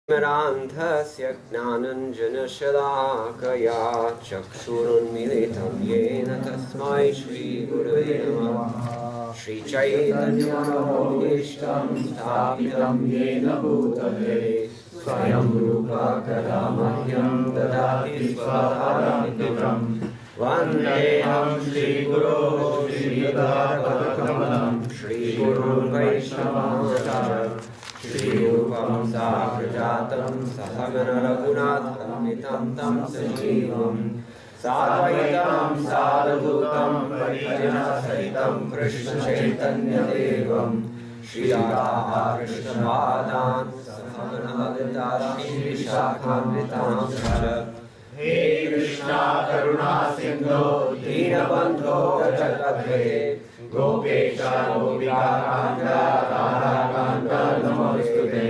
Mirandhasya gnananjanashalakaya chakshurunmilitam yena tasmai Shri Gurave Namah. Shri Chaitanya-manobhishtam sthapitam yena bhutale swayam rupa kadamahyam dadati swadharanitam vandeham Shri Guru Shri Yudhakamalam Shri Guru Vaishnavamscha Shri Rupam Sakrajatam Sahamana Raghunatham Tam Sajivam Sadvaitam Sadhutam Parijana Sahitam Krishna Chaitanya Devam Shri Radha Krishna Padan Sahamana Lalita Shri Vishakhanvitam He Krishna Karuna Sindhu Dinabandho Jagadvate Gopesha Gopika Kanta Radha Kanta Namostute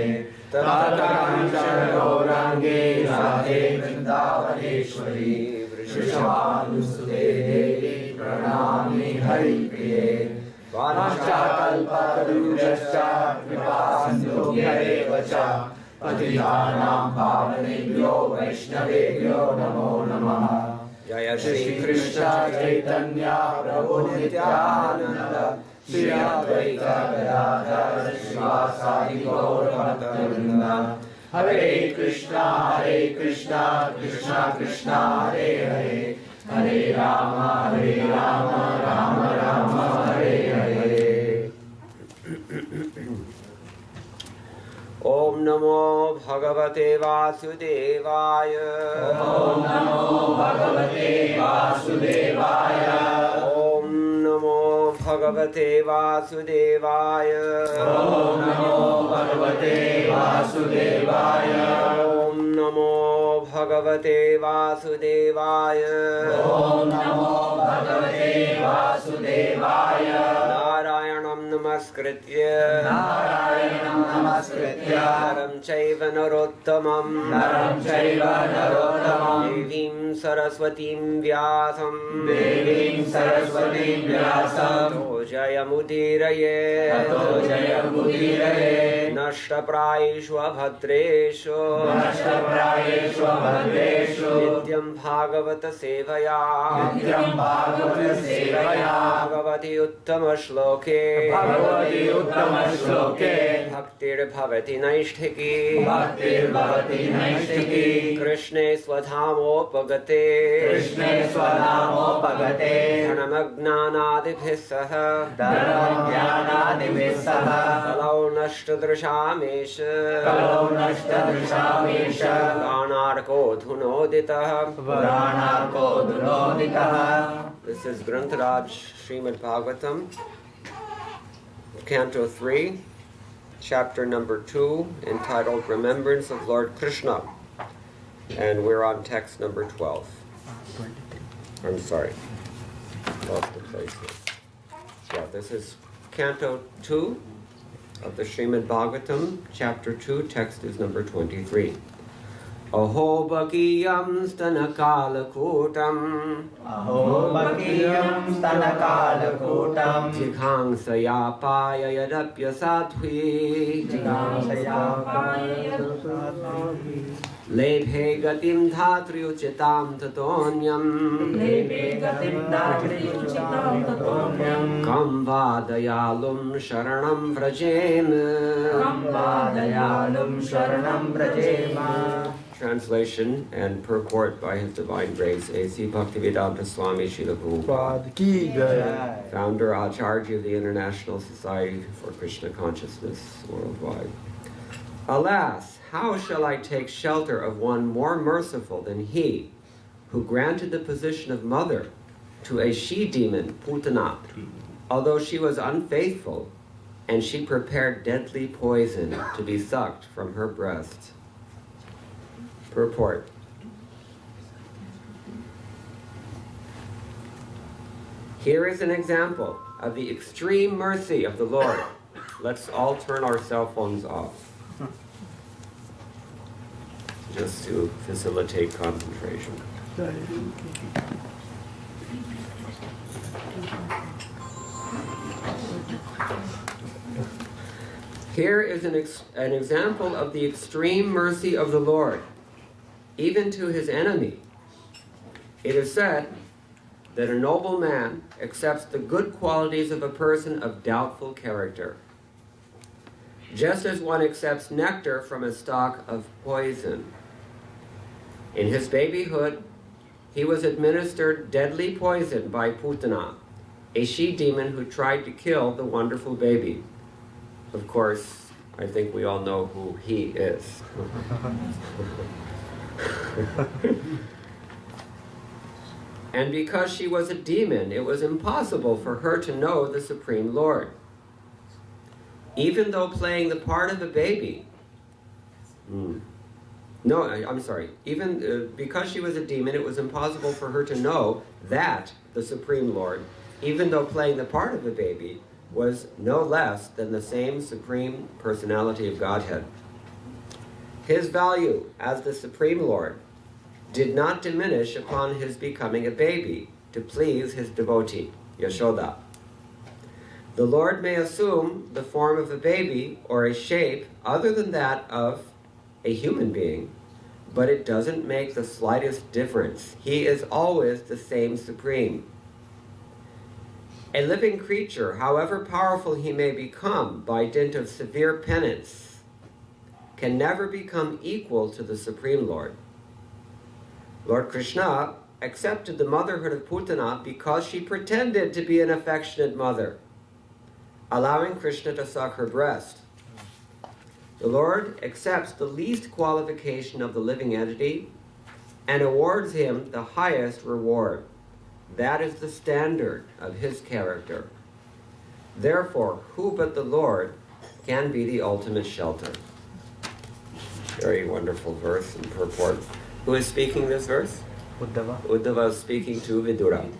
Tata Kancana Gaurange Radhe Vrindavaneshwari Vrishabhanusute Devi Pranami Hari Priye Vanchakalpa Tarujascha Kripasindhubhya Vacha Patitanam Pavanebhyo Vaishnavebhyo Namo Namaha Jaya Shri Krishna Chaitanya Prabhu Nityananda Shri Advaita Gadadhara Srivasadi Gaur Bhaktavrinda Hare Krishna Krishna Krishna Hare Hare Hare Rama Rama Rama Hare Hare Om Namo Bhagavate Vasudevaya Om Namo Bhagavate Vasudevaya Om Namo Bhagavate Vasudevaya Om Namo Bhagavate Vasudevaya Om Namo Bhagavate Vasudevaya Om Namo Bhagavate Vasudevaya Narayanam Namaskritya Naram Chaiva Narottamam Devim Saraswatim Vyasam Tato Jayamudiraye Nashtaprayeshu Abhadreshu Nityam Bhagavata Sevaya Bhagavati Uttama Shloke Bhaktir Bhavati Naishtiki Krishne Swadhamopagate Dhanamagnanadibhisaha Kalau Nashtadrishamesha Ganarko Dhunoditaha This is Grantaraj Srimad Bhagavatam, Canto 3, Chapter number 2, entitled Remembrance of Lord Krishna. And we're on text number 12. I'm sorry. Lost the place here. Yeah, this is Canto 2 of the Srimad Bhagavatam, Chapter 2, text is number 23. Aho bakiyam stanakalakutam Jighangsaya yadapya sattvi Lebhe gatim dhatri uchitam tatonyam Kam vadayalum sharanam vrajem Translation and purport by His Divine Grace A.C. Bhaktivedanta Swami Srila Prabhupada, founder Acharya of the International Society for Krishna Consciousness worldwide. Alas, how shall I take shelter of one more merciful than he who granted the position of mother to a she-demon, Putana, although she was unfaithful, and she prepared deadly poison to be sucked from her breast. Purport. Here is an example of the extreme mercy of the Lord. Let's all turn our cell phones off, just to facilitate concentration. Here is an example of the extreme mercy of the Lord, even to his enemy. It is said that a noble man accepts the good qualities of a person of doubtful character, just as one accepts nectar from a stalk of poison. In his babyhood, he was administered deadly poison by Putana, a she-demon who tried to kill the wonderful baby. Of course, I think we all know who he is. And because she was a demon, it was impossible for her to know the Supreme Lord. Even though playing the part of a baby, because she was a demon, it was impossible for her to know that the Supreme Lord, even though playing the part of a baby, was no less than the same Supreme Personality of Godhead. His value as the Supreme Lord did not diminish upon his becoming a baby to please his devotee, Yashoda. The Lord may assume the form of a baby or a shape other than that of a human being, but it doesn't make the slightest difference. He is always the same Supreme. A living creature, however powerful he may become by dint of severe penance, can never become equal to the Supreme Lord. Lord Krishna accepted the motherhood of Putana because she pretended to be an affectionate mother, allowing Krishna to suck her breast. The Lord accepts the least qualification of the living entity and awards him the highest reward. That is the standard of his character. Therefore, who but the Lord can be the ultimate shelter? Very wonderful verse in Purport. Who is speaking this verse? Uddhava. Uddhava is speaking to Vidura.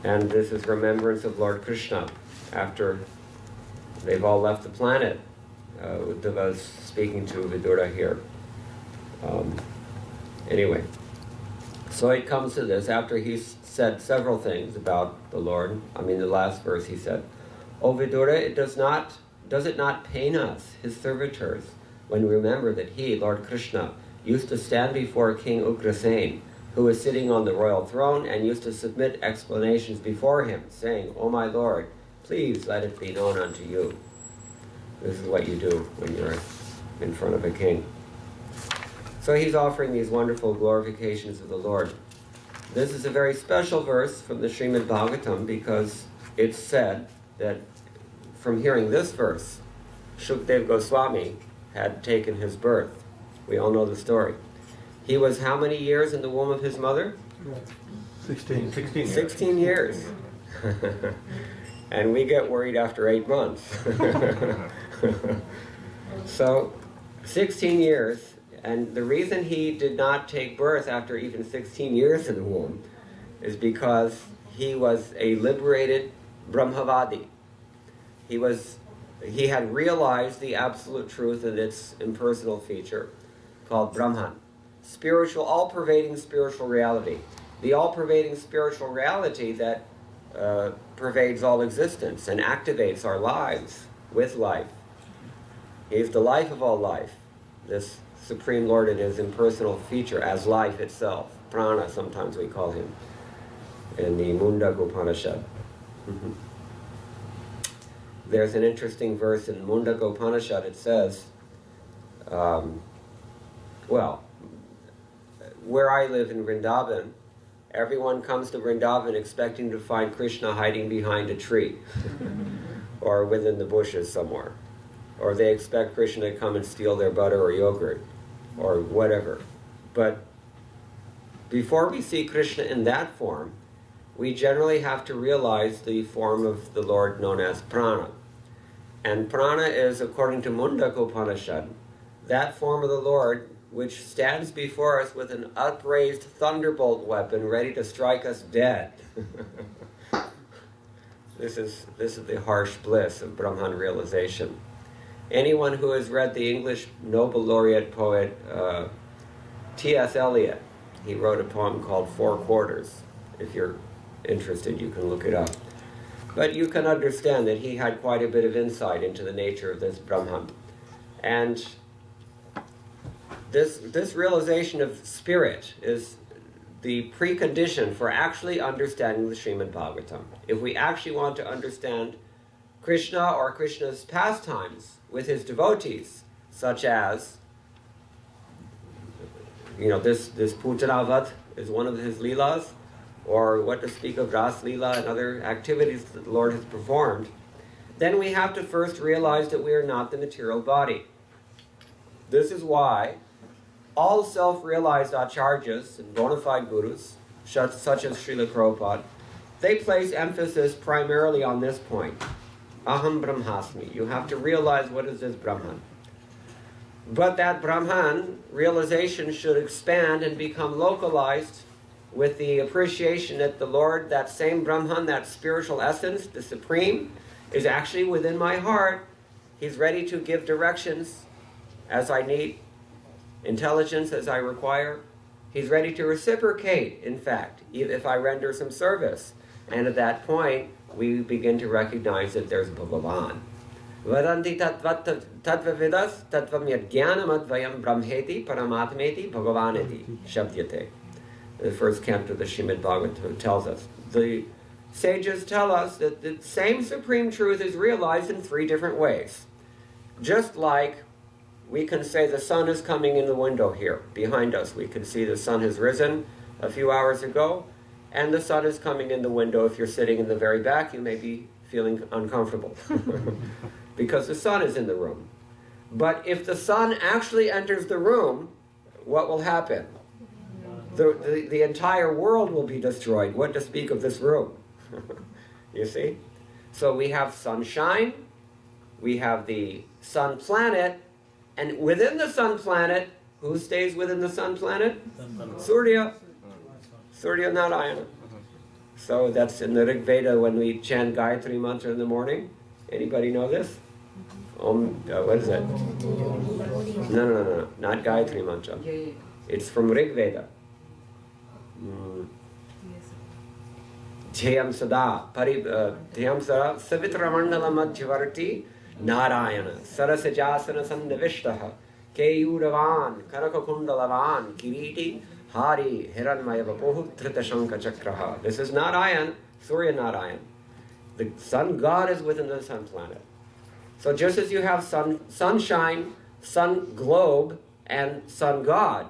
And this is remembrance of Lord Krishna. After they've all left the planet, Uddhava is speaking to Vidura here. Anyway, so it comes to this. After he's said several things about the Lord, the last verse he said, O Vidura, does it not pain us, his servitors, when we remember that he, Lord Krishna, used to stand before King Ugrasen, who was sitting on the royal throne, and used to submit explanations before him, saying, O my Lord, please let it be known unto you. This is what you do when you're in front of a king. So he's offering these wonderful glorifications of the Lord. This is a very special verse from the Srimad Bhagavatam, because it's said that from hearing this verse, Shukdev Goswami had taken his birth. We all know the story. He was how many years in the womb of his mother? 16 years. 16 years. And we get worried after 8 months. So, 16 years, and the reason he did not take birth after even 16 years in the womb is because he was a liberated Brahmavadi. He had realized the absolute truth in its impersonal feature, called Brahman. Spiritual, all-pervading spiritual reality. The all-pervading spiritual reality that pervades all existence and activates our lives with life. He's the life of all life, this Supreme Lord in his impersonal feature as life itself. Prana, sometimes we call him, in the Mukunda Upanishad. There's an interesting verse in Mukunda Upanishad. It says, where I live in Vrindavan, everyone comes to Vrindavan expecting to find Krishna hiding behind a tree or within the bushes somewhere. Or they expect Krishna to come and steal their butter or yogurt or whatever. But before we see Krishna in that form, we generally have to realize the form of the Lord known as Prana. And Prana is, according to Mukunda Upanishad, that form of the Lord which stands before us with an upraised thunderbolt weapon ready to strike us dead. This is the harsh bliss of Brahman realization. Anyone who has read the English Nobel laureate poet T.S. Eliot, he wrote a poem called Four Quarters. If you're interested, you can look it up. But you can understand that he had quite a bit of insight into the nature of this Brahman. And this realization of spirit is the precondition for actually understanding the Srimad Bhagavatam. If we actually want to understand Krishna or Krishna's pastimes with his devotees, such as, this Putanavad is one of his leelas, or what to speak of Ras Leela and other activities that the Lord has performed, then we have to first realize that we are not the material body. This is why all self-realized acharyas and bona fide gurus, such as Srila Prabhupada, they place emphasis primarily on this point. Aham Brahmasmi. You have to realize what is this Brahman. But that Brahman realization should expand and become localized with the appreciation that the Lord, that same Brahman, that spiritual essence, the Supreme, is actually within my heart. He's ready to give directions as I need, intelligence as I require. He's ready to reciprocate, in fact, if I render some service. And at that point, we begin to recognize that there's Bhagavan. Vadanti tattvavidas tattvam yadgyanam advayam brahmeti paramatmeti bhagavaneti shabdyate. The first canto of the Srimad Bhagavatam tells us. The sages tell us that the same supreme truth is realized in three different ways. Just like we can say the sun is coming in the window here behind us. We can see the sun has risen a few hours ago, and the sun is coming in the window. If you're sitting in the very back, you may be feeling uncomfortable because the sun is in the room. But if the sun actually enters the room, what will happen? The entire world will be destroyed. What to speak of this room? You see? So we have sunshine, we have the sun planet, and within the sun planet, who stays within the sun planet? Surya. Surya Narayana. So that's in the Rig Veda when we chant Gayatri mantra in the morning. Anybody know this? What is it? No. Not Gayatri mantra. It's from Rig Veda. Dhyam sada savitramandala madhyavarti Narayana sarasajasana sannavishtaha keyuravan karakakundalavan kiriti hari hiranmaya vapohu dhritashanka chakraha. This is Narayan, Surya Narayan. The sun god is within the sun planet. So just as you have sunshine, sun globe, and sun god,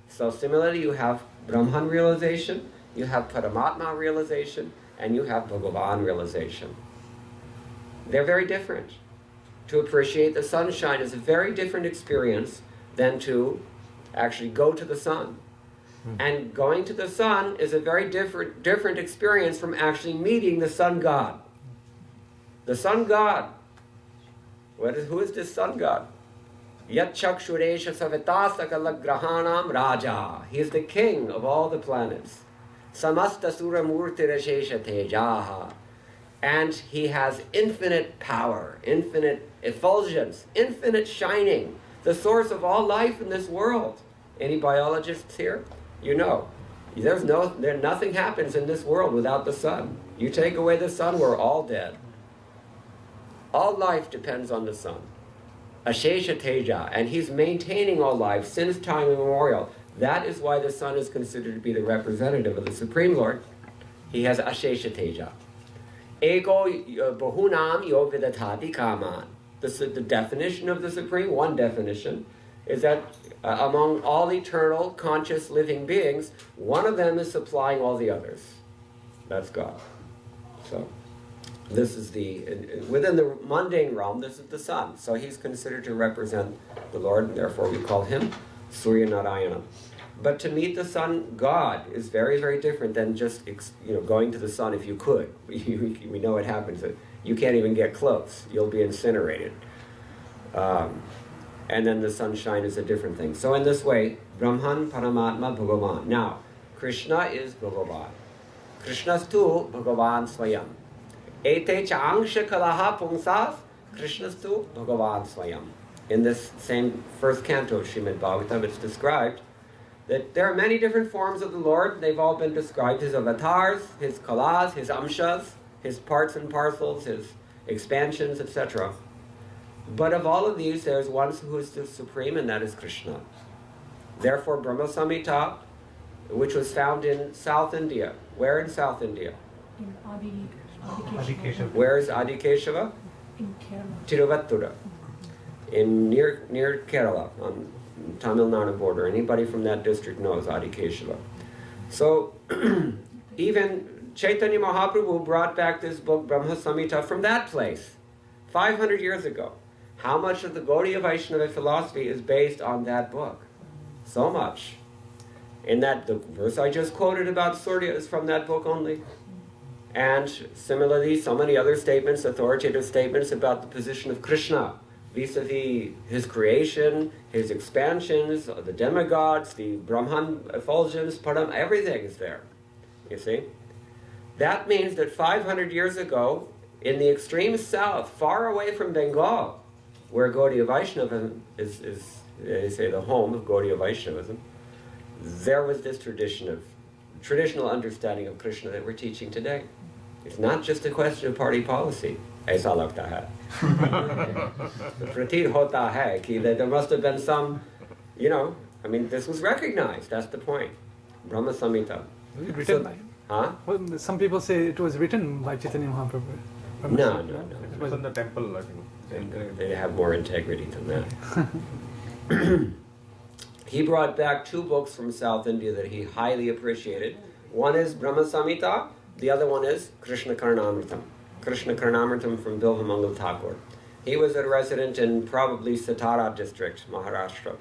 so similarly you have Brahman realization, you have Paramatma realization, and you have Bhagavan realization. They're very different. To appreciate the sunshine is a very different experience than to actually go to the sun. And going to the sun is a very different experience from actually meeting the sun god. The sun god. Who is this sun god? Yat chakshuresha savitasakala grahanam raja. He is the king of all the planets. Samasta suramurti rashesha tejaha. And he has infinite power, infinite effulgence, infinite shining, the source of all life in this world. Any biologists here? You know, nothing happens in this world without the sun. You take away the sun, we're all dead. All life depends on the sun. Ashesha Teja, and he's maintaining all life since time immemorial. That is why the sun is considered to be the representative of the Supreme Lord. He has Ashesha Teja. Ego Bahunam Yo Vidatati Kaman. The definition of the Supreme, one definition, is that among all eternal, conscious, living beings, one of them is supplying all the others. That's God. So, this is within the mundane realm, this is the sun. So he's considered to represent the Lord, and therefore we call him Surya Narayana. But to meet the sun God is very, very different than just going to the sun if you could. We know it happens. You can't even get close. You'll be incinerated. And then the sunshine is a different thing. So in this way, Brahman, Paramatma, Bhagavan. Now, Krishna is Bhagavan. Krishnastu Bhagavan Swayam. Ete Chaangsha Kalaha Pungsas Krishnastu Bhagavan Swayam. In this same first canto of Srimad Bhagavatam, it's described that there are many different forms of the Lord. They've all been described. His avatars, his kalas, his amshas, his parts and parcels, his expansions, etc. But of all of these, there's one who is the supreme, and that is Krishna. Therefore, Brahma Samhita, which was found in South India. Where in South India? In Adikeshava. Where is Adikeshava? In Kerala. Tiruvattura. Near Kerala, on Tamil Nadu border. Anybody from that district knows Adikeshava. So, even Chaitanya Mahaprabhu brought back this book, Brahma Samhita, from that place, 500 years ago. How much of the Gaudiya Vaishnava philosophy is based on that book? So much. In that, the verse I just quoted about Surya is from that book only. And similarly, so many other statements, authoritative statements about the position of Krishna vis-a-vis his creation, his expansions, the demigods, the Brahman effulgence, Param, everything is there. You see? That means that 500 years ago, in the extreme south, far away from Bengal, where Gaudiya Vaishnavism is they say, the home of Gaudiya Vaishnavism, there was this traditional understanding of Krishna that we're teaching today. It's not just a question of party policy. Aisa lagta hai. Pratit hota hai ki there must have been some, this was recognized. That's the point. Brahma Samhita. Written by him? Huh? Well, some people say it was written by Chaitanya Mahaprabhu. No. It was in the temple, I think. They have more integrity than that. He brought back 2 books from South India that he highly appreciated. One is Brahma Samhita, the other one is Krishna Karnamritam. Krishna Karnamritam from Bilvamangal Thakur. He was a resident in probably Satara district, Maharashtra,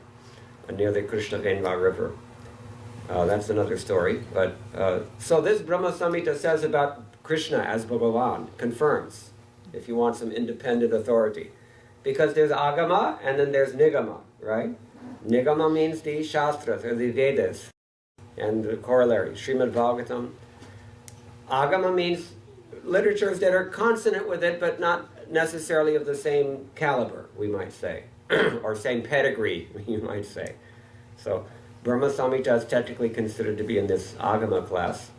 near the Krishna Venva River. That's another story. But so this Brahma Samhita says about Krishna as Bhagavan, confirms, if you want some independent authority. Because there's Agama and then there's Nigama, right? Nigama means the Shastras, or the Vedas, and the corollary, Srimad Bhagavatam. Agama means literatures that are consonant with it, but not necessarily of the same caliber, we might say, or same pedigree, you might say. So, Brahma Samhita is technically considered to be in this Agama class.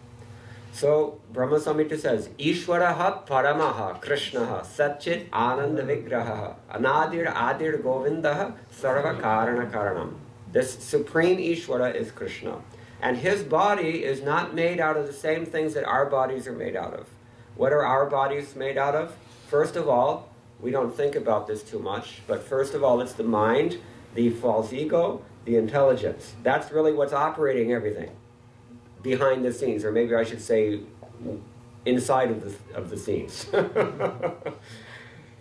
So, Brahma Samhita says, Ishwaraha Paramaha Krishnaha Satchit Ananda Vigraha Anadir Adir Govindaha Sarva Karana Karanam. This supreme Ishwara is Krishna. And his body is not made out of the same things that our bodies are made out of. What are our bodies made out of? First of all, we don't think about this too much, but first of all, it's the mind, the false ego, the intelligence. That's really what's operating everything behind the scenes, or maybe I should say inside of the scenes.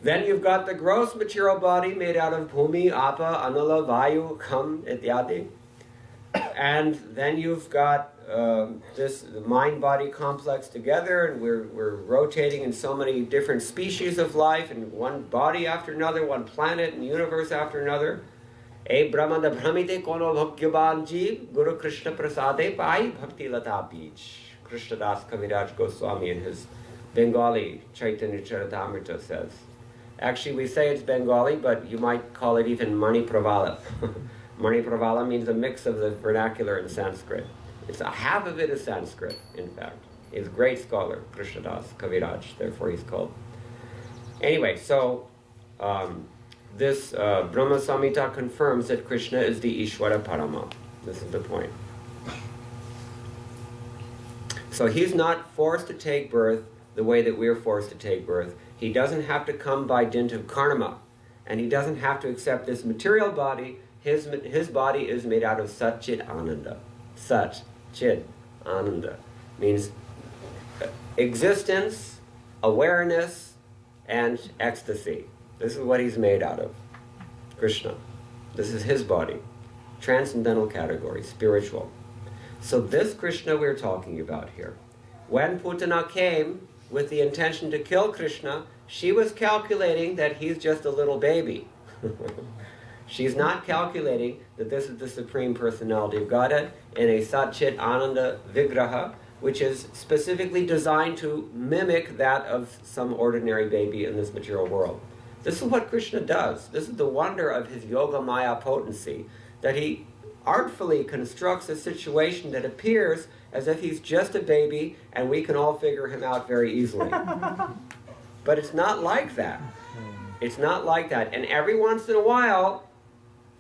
Then you've got the gross material body made out of bhumi, apa, anala, vayu, kham, ityadi. And then you've got this mind-body complex together, and we're rotating in so many different species of life, and one body after another, one planet and universe after another. E brahmanda brahmite kono bhagyavan jeev Guru Krishna prasade pai bhakti lata beach. Krishna Das Kaviraj Goswami in his Bengali Chaitanya Charitamrita says. Actually, we say it's Bengali, but you might call it even Mani Pravala. Mani Pravala means a mix of the vernacular and Sanskrit. It's half of it is Sanskrit, in fact. He's a great scholar, Krishna Das Kaviraj, therefore he's called. Anyway, so this Brahma Samhita confirms that Krishna is the Ishwara Parama. This is the point. So he's not forced to take birth the way that we're forced to take birth. He doesn't have to come by dint of karma, and he doesn't have to accept this material body. His body is made out of Sat Chit Ananda. Sat Chit Ananda means existence, awareness, and ecstasy. This is what he's made out of. Krishna. This is his body. Transcendental category, spiritual. So this Krishna we're talking about here. When Putana came with the intention to kill Krishna, she was calculating that he's just a little baby. She's not calculating that this is the Supreme Personality of Godhead in a Satchit Ananda Vigraha, which is specifically designed to mimic that of some ordinary baby in this material world. This is what Krishna does. This is the wonder of his Yoga Maya potency, that he artfully constructs a situation that appears as if he's just a baby and we can all figure him out very easily. But it's not like that. It's not like that. And every once in a while,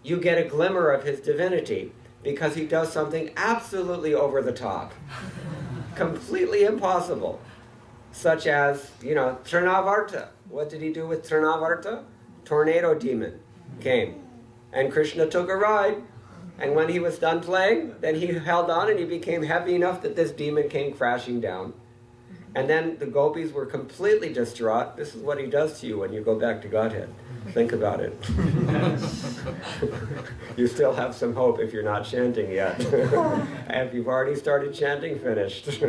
you get a glimmer of his divinity because he does something absolutely over the top, completely impossible, such as, Trinavarta. What did he do with Trinavarta? Tornado demon came, and Krishna took a ride, and when he was done playing, then he held on and he became heavy enough that this demon came crashing down. And then the gopis were completely distraught. This is what he does to you when you go back to Godhead. Think about it. You still have some hope if you're not chanting yet. And if you've already started chanting, finished.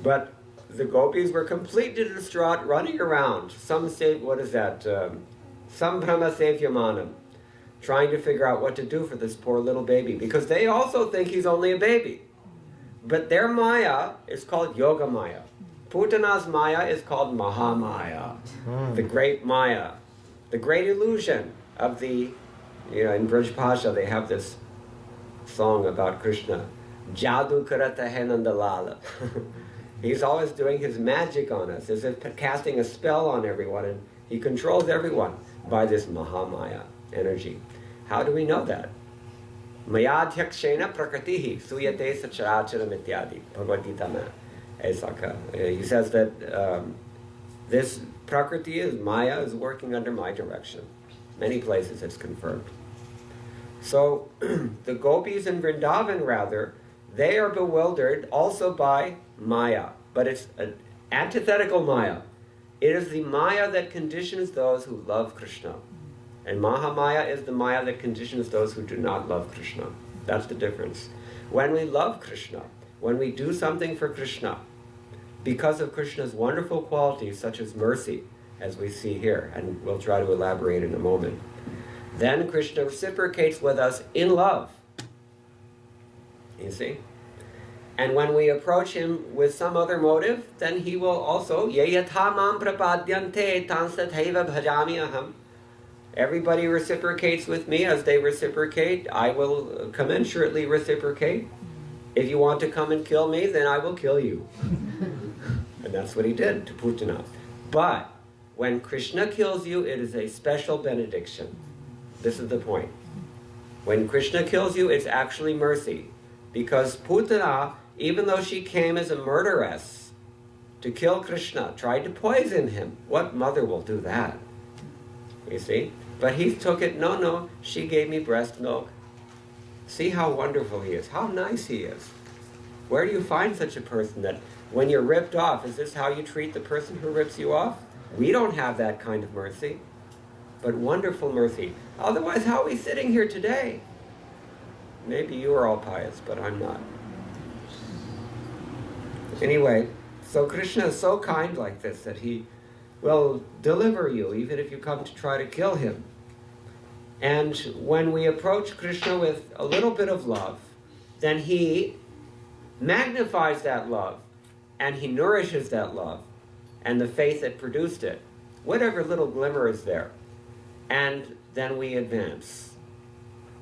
But the gopis were completely distraught, running around. Some say, what is that? Sambrahma Sevyamanam. Trying to figure out what to do for this poor little baby. Because they also think he's only a baby. But their Maya is called Yoga Maya. Putana's Maya is called Mahamaya, the great Maya, the great illusion of the, in Braj Pasha they have this song about Krishna. Jadu karata hai Nandalala. He's always doing his magic on us, as if casting a spell on everyone, and he controls everyone by this Mahamaya energy. How do we know that? Mayadhyakshena prakritihi suyate sacharacharam ityadi. Bhagavad Gita mein. He says that this prakriti is Maya is working under my direction. Many places it's confirmed. So the gopis in Vrindavan, rather, they are bewildered also by Maya, but it's an antithetical Maya. It is the Maya that conditions those who love Krishna. And Mahamaya is the Maya that conditions those who do not love Krishna. That's the difference. When we love Krishna, when we do something for Krishna, because of Krishna's wonderful qualities such as mercy, as we see here, and we'll try to elaborate in a moment, then Krishna reciprocates with us in love. You see? And when we approach him with some other motive, then he will also, ye yatha mam prapadyante tansathaiva bhajami aham. Everybody reciprocates with me as they reciprocate. I will commensurately reciprocate. If you want to come and kill me, then I will kill you. And that's what he did to Putana. But when Krishna kills you, it is a special benediction. This is the point. When Krishna kills you, it's actually mercy. Because Putana, even though she came as a murderess to kill Krishna, tried to poison him. What mother will do that? You see? But he took it, no, she gave me breast milk. See how wonderful he is, how nice he is. Where do you find such a person that when you're ripped off, is this how you treat the person who rips you off? We don't have that kind of mercy, but wonderful mercy. Otherwise, how are we sitting here today? Maybe you are all pious, but I'm not. Anyway, so Krishna is so kind like this that he will deliver you even if you come to try to kill him. And when we approach Krishna with a little bit of love, then he magnifies that love and he nourishes that love and the faith that produced it, whatever little glimmer is there. And then we advance.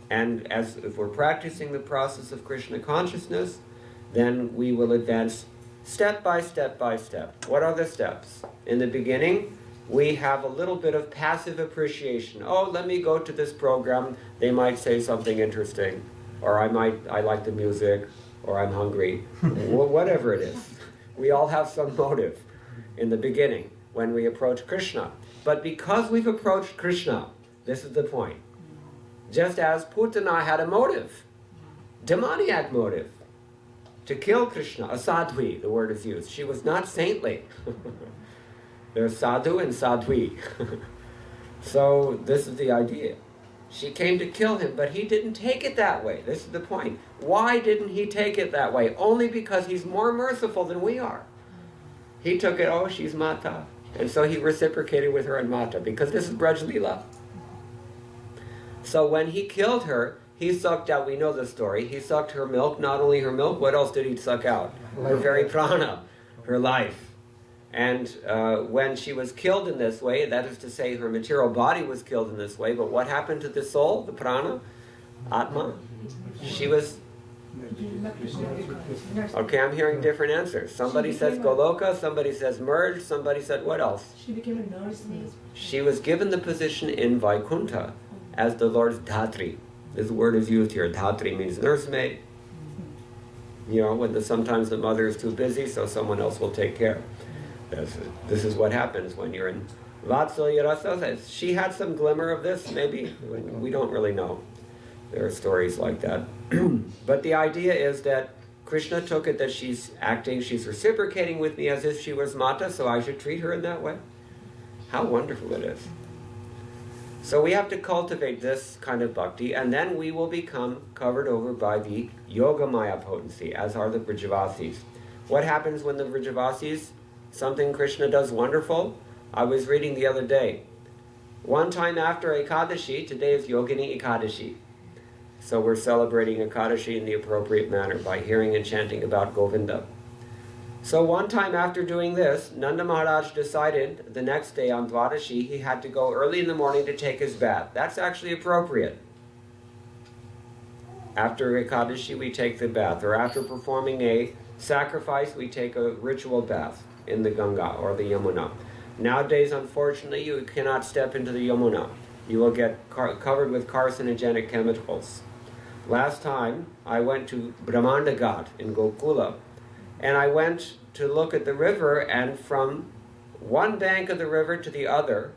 And if we're practicing the process of Krishna consciousness, then we will advance step by step by step. What are the steps? In the beginning, we have a little bit of passive appreciation. Oh, let me go to this program. They might say something interesting. Or I like the music. Or I'm hungry. Whatever it is. We all have some motive in the beginning when we approach Krishna. But because we've approached Krishna, this is the point. Just as Putana had a motive, demoniac motive, to kill Krishna, a sadhvi, the word is used. She was not saintly. There's sadhu and sadhvi. So this is the idea. She came to kill him, but he didn't take it that way. This is the point. Why didn't he take it that way? Only because he's more merciful than we are. He took it, oh, she's Mata. And so he reciprocated with her in Mata, because this is Braj Leela. So when he killed her, he sucked out, we know the story, he sucked her milk, not only her milk, what else did he suck out? Her very prana, her life. And when she was killed in this way, that is to say her material body was killed in this way, but what happened to the soul, the prana? Atma? She was... Okay, I'm hearing different answers. Somebody says Goloka, somebody says merge, somebody said what else? She became a nurse. She was given the position in Vaikuntha as the Lord's Dhatri. This word is used here. Dhatri means nursemaid. You know, when sometimes the mother is too busy, so someone else will take care. This is what happens when you're in Vatsalya Rasa. She had some glimmer of this, maybe. We don't really know. There are stories like that. But the idea is that Krishna took it that she's reciprocating with me as if she was Mata, so I should treat her in that way. How wonderful it is. So we have to cultivate this kind of bhakti, and then we will become covered over by the Yogamaya potency, as are the Vrajavasis. What happens when the Vrajavasis, something Krishna does wonderful? I was reading the other day. One time after Ekadashi, today is Yogini Ekadashi. So we're celebrating Ekadashi in the appropriate manner by hearing and chanting about Govinda. So one time after doing this, Nanda Maharaj decided the next day on Dwadashi he had to go early in the morning to take his bath. That's actually appropriate. After Ekadashi we take the bath, or after performing a sacrifice we take a ritual bath in the Ganga or the Yamuna. Nowadays, unfortunately, you cannot step into the Yamuna. You will get covered with carcinogenic chemicals. Last time, I went to Brahmanda Ghat in Gokula, and I went to look at the river, and from one bank of the river to the other,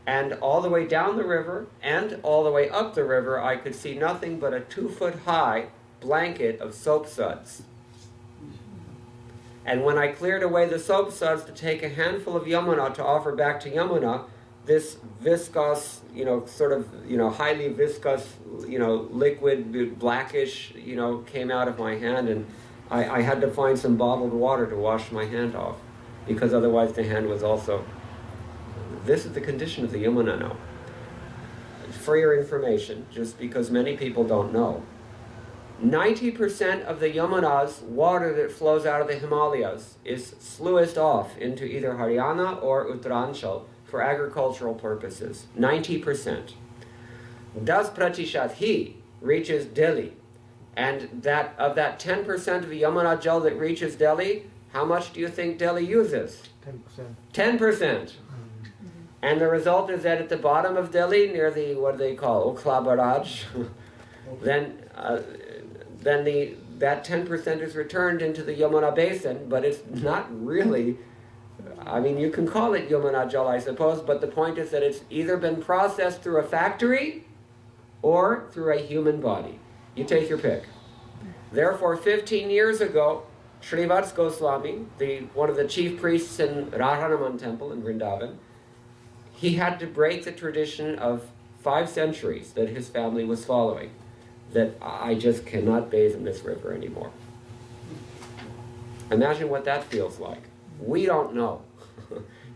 and all the way down the river, and all the way up the river, I could see nothing but a 2-foot-high blanket of soap suds. And when I cleared away the soap suds to take a handful of Yamuna to offer back to Yamuna, this viscous, highly viscous, liquid, blackish, came out of my hand, and I had to find some bottled water to wash my hand off, because otherwise the hand was also... This is the condition of the Yamuna now. For your information, just because many people don't know, 90% of the Yamuna's water that flows out of the Himalayas is sluiced off into either Haryana or Uttaranchal for agricultural purposes. 90%. 10% he reaches Delhi. And that of that 10% of the Yamuna Jal that reaches Delhi, how much do you think Delhi uses? 10%. 10%. And the result is that at the bottom of Delhi, near the, what do they call, Okhla Barrage, then that 10% is returned into the Yamuna basin, but it's not really, I mean, you can call it Yamuna Jal, I suppose, but the point is that it's either been processed through a factory or through a human body. You take your pick. Therefore, 15 years ago, Srivats Goswami, one of the chief priests in Radharaman temple in Vrindavan, he had to break the tradition of 5 centuries that his family was following, that I just cannot bathe in this river anymore. Imagine what that feels like. We don't know,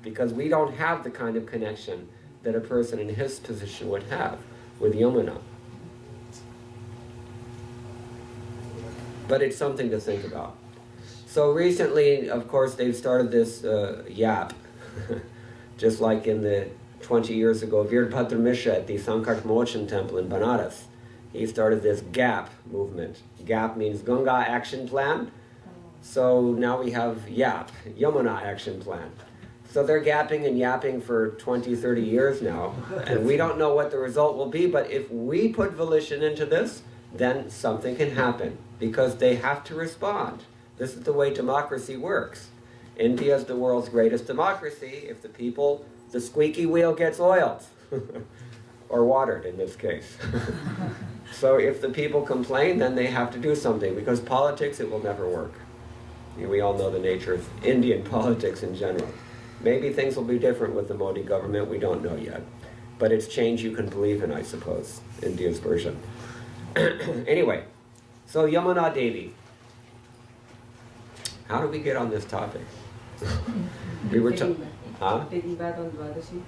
because we don't have the kind of connection that a person in his position would have with Yamuna. But it's something to think about. So recently, of course, they've started this YAP, just like in the 20 years ago, Virbhadra Mishra at the Sankat Mochan temple in Banaras. He started this GAP movement. GAP means Ganga Action Plan. So now we have YAP, Yamuna Action Plan. So they're gapping and yapping for 20, 30 years now, and we don't know what the result will be, but if we put volition into this, then something can happen, because they have to respond. This is the way democracy works. India is the world's greatest democracy if the squeaky wheel gets oiled, or watered in this case. So if the people complain, then they have to do something, because politics, it will never work. We all know the nature of Indian politics in general. Maybe things will be different with the Modi government, we don't know yet. But it's change you can believe in, I suppose, India's version. Anyway, so Yamuna Devi. How did we get on this topic? We were taking bath on Dwadashi.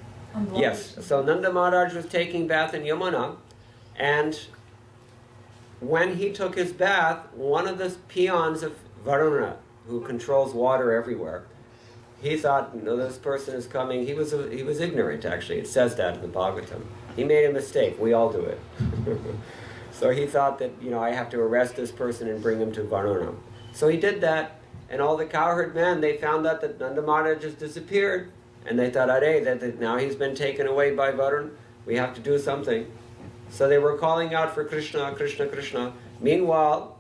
Yes, so Nanda Maharaj was taking bath in Yamuna, and when he took his bath, one of the peons of Varuna, who controls water everywhere, he thought, this person is coming. He was ignorant, actually. It says that in the Bhagavatam. He made a mistake. We all do it. So he thought that, I have to arrest this person and bring him to Varuna. So he did that, and all the cowherd men, they found out that Nanda Maharaj just disappeared. And they thought, that now he's been taken away by Varun, we have to do something. So they were calling out for Krishna, Krishna, Krishna. Meanwhile,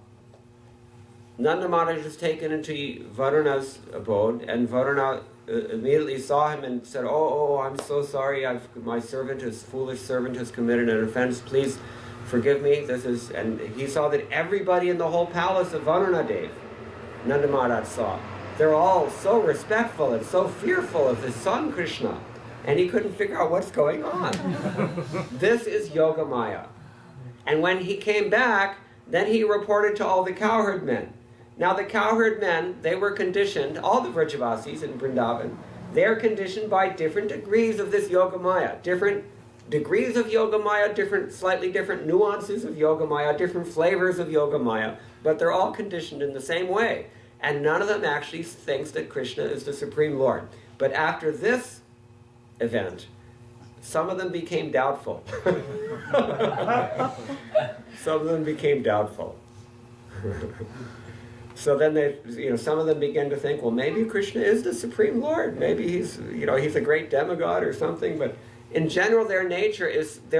Nanda Maharaj was taken into Varuna's abode, and Varuna immediately saw him and said, oh, I'm so sorry, my foolish servant has committed an offense, please forgive me. And he saw that everybody in the whole palace of Varuna Dev, Nanda Maharaj saw, they're all so respectful and so fearful of his son Krishna, and he couldn't figure out what's going on. This is Yogamaya. And when he came back, then he reported to all the cowherd men. Now the cowherd men, they were conditioned, all the Vrajavasis in Vrindavan, they're conditioned by different degrees of this Yogamaya, different degrees of Yogamaya, slightly different nuances of Yogamaya, different flavors of Yogamaya, but they're all conditioned in the same way. And none of them actually thinks that Krishna is the Supreme Lord. But after this event, some of them became doubtful. Some of them became doubtful. So then some of them began to think, well, maybe Krishna is the Supreme Lord. Maybe he's a great demigod or something. But in general, their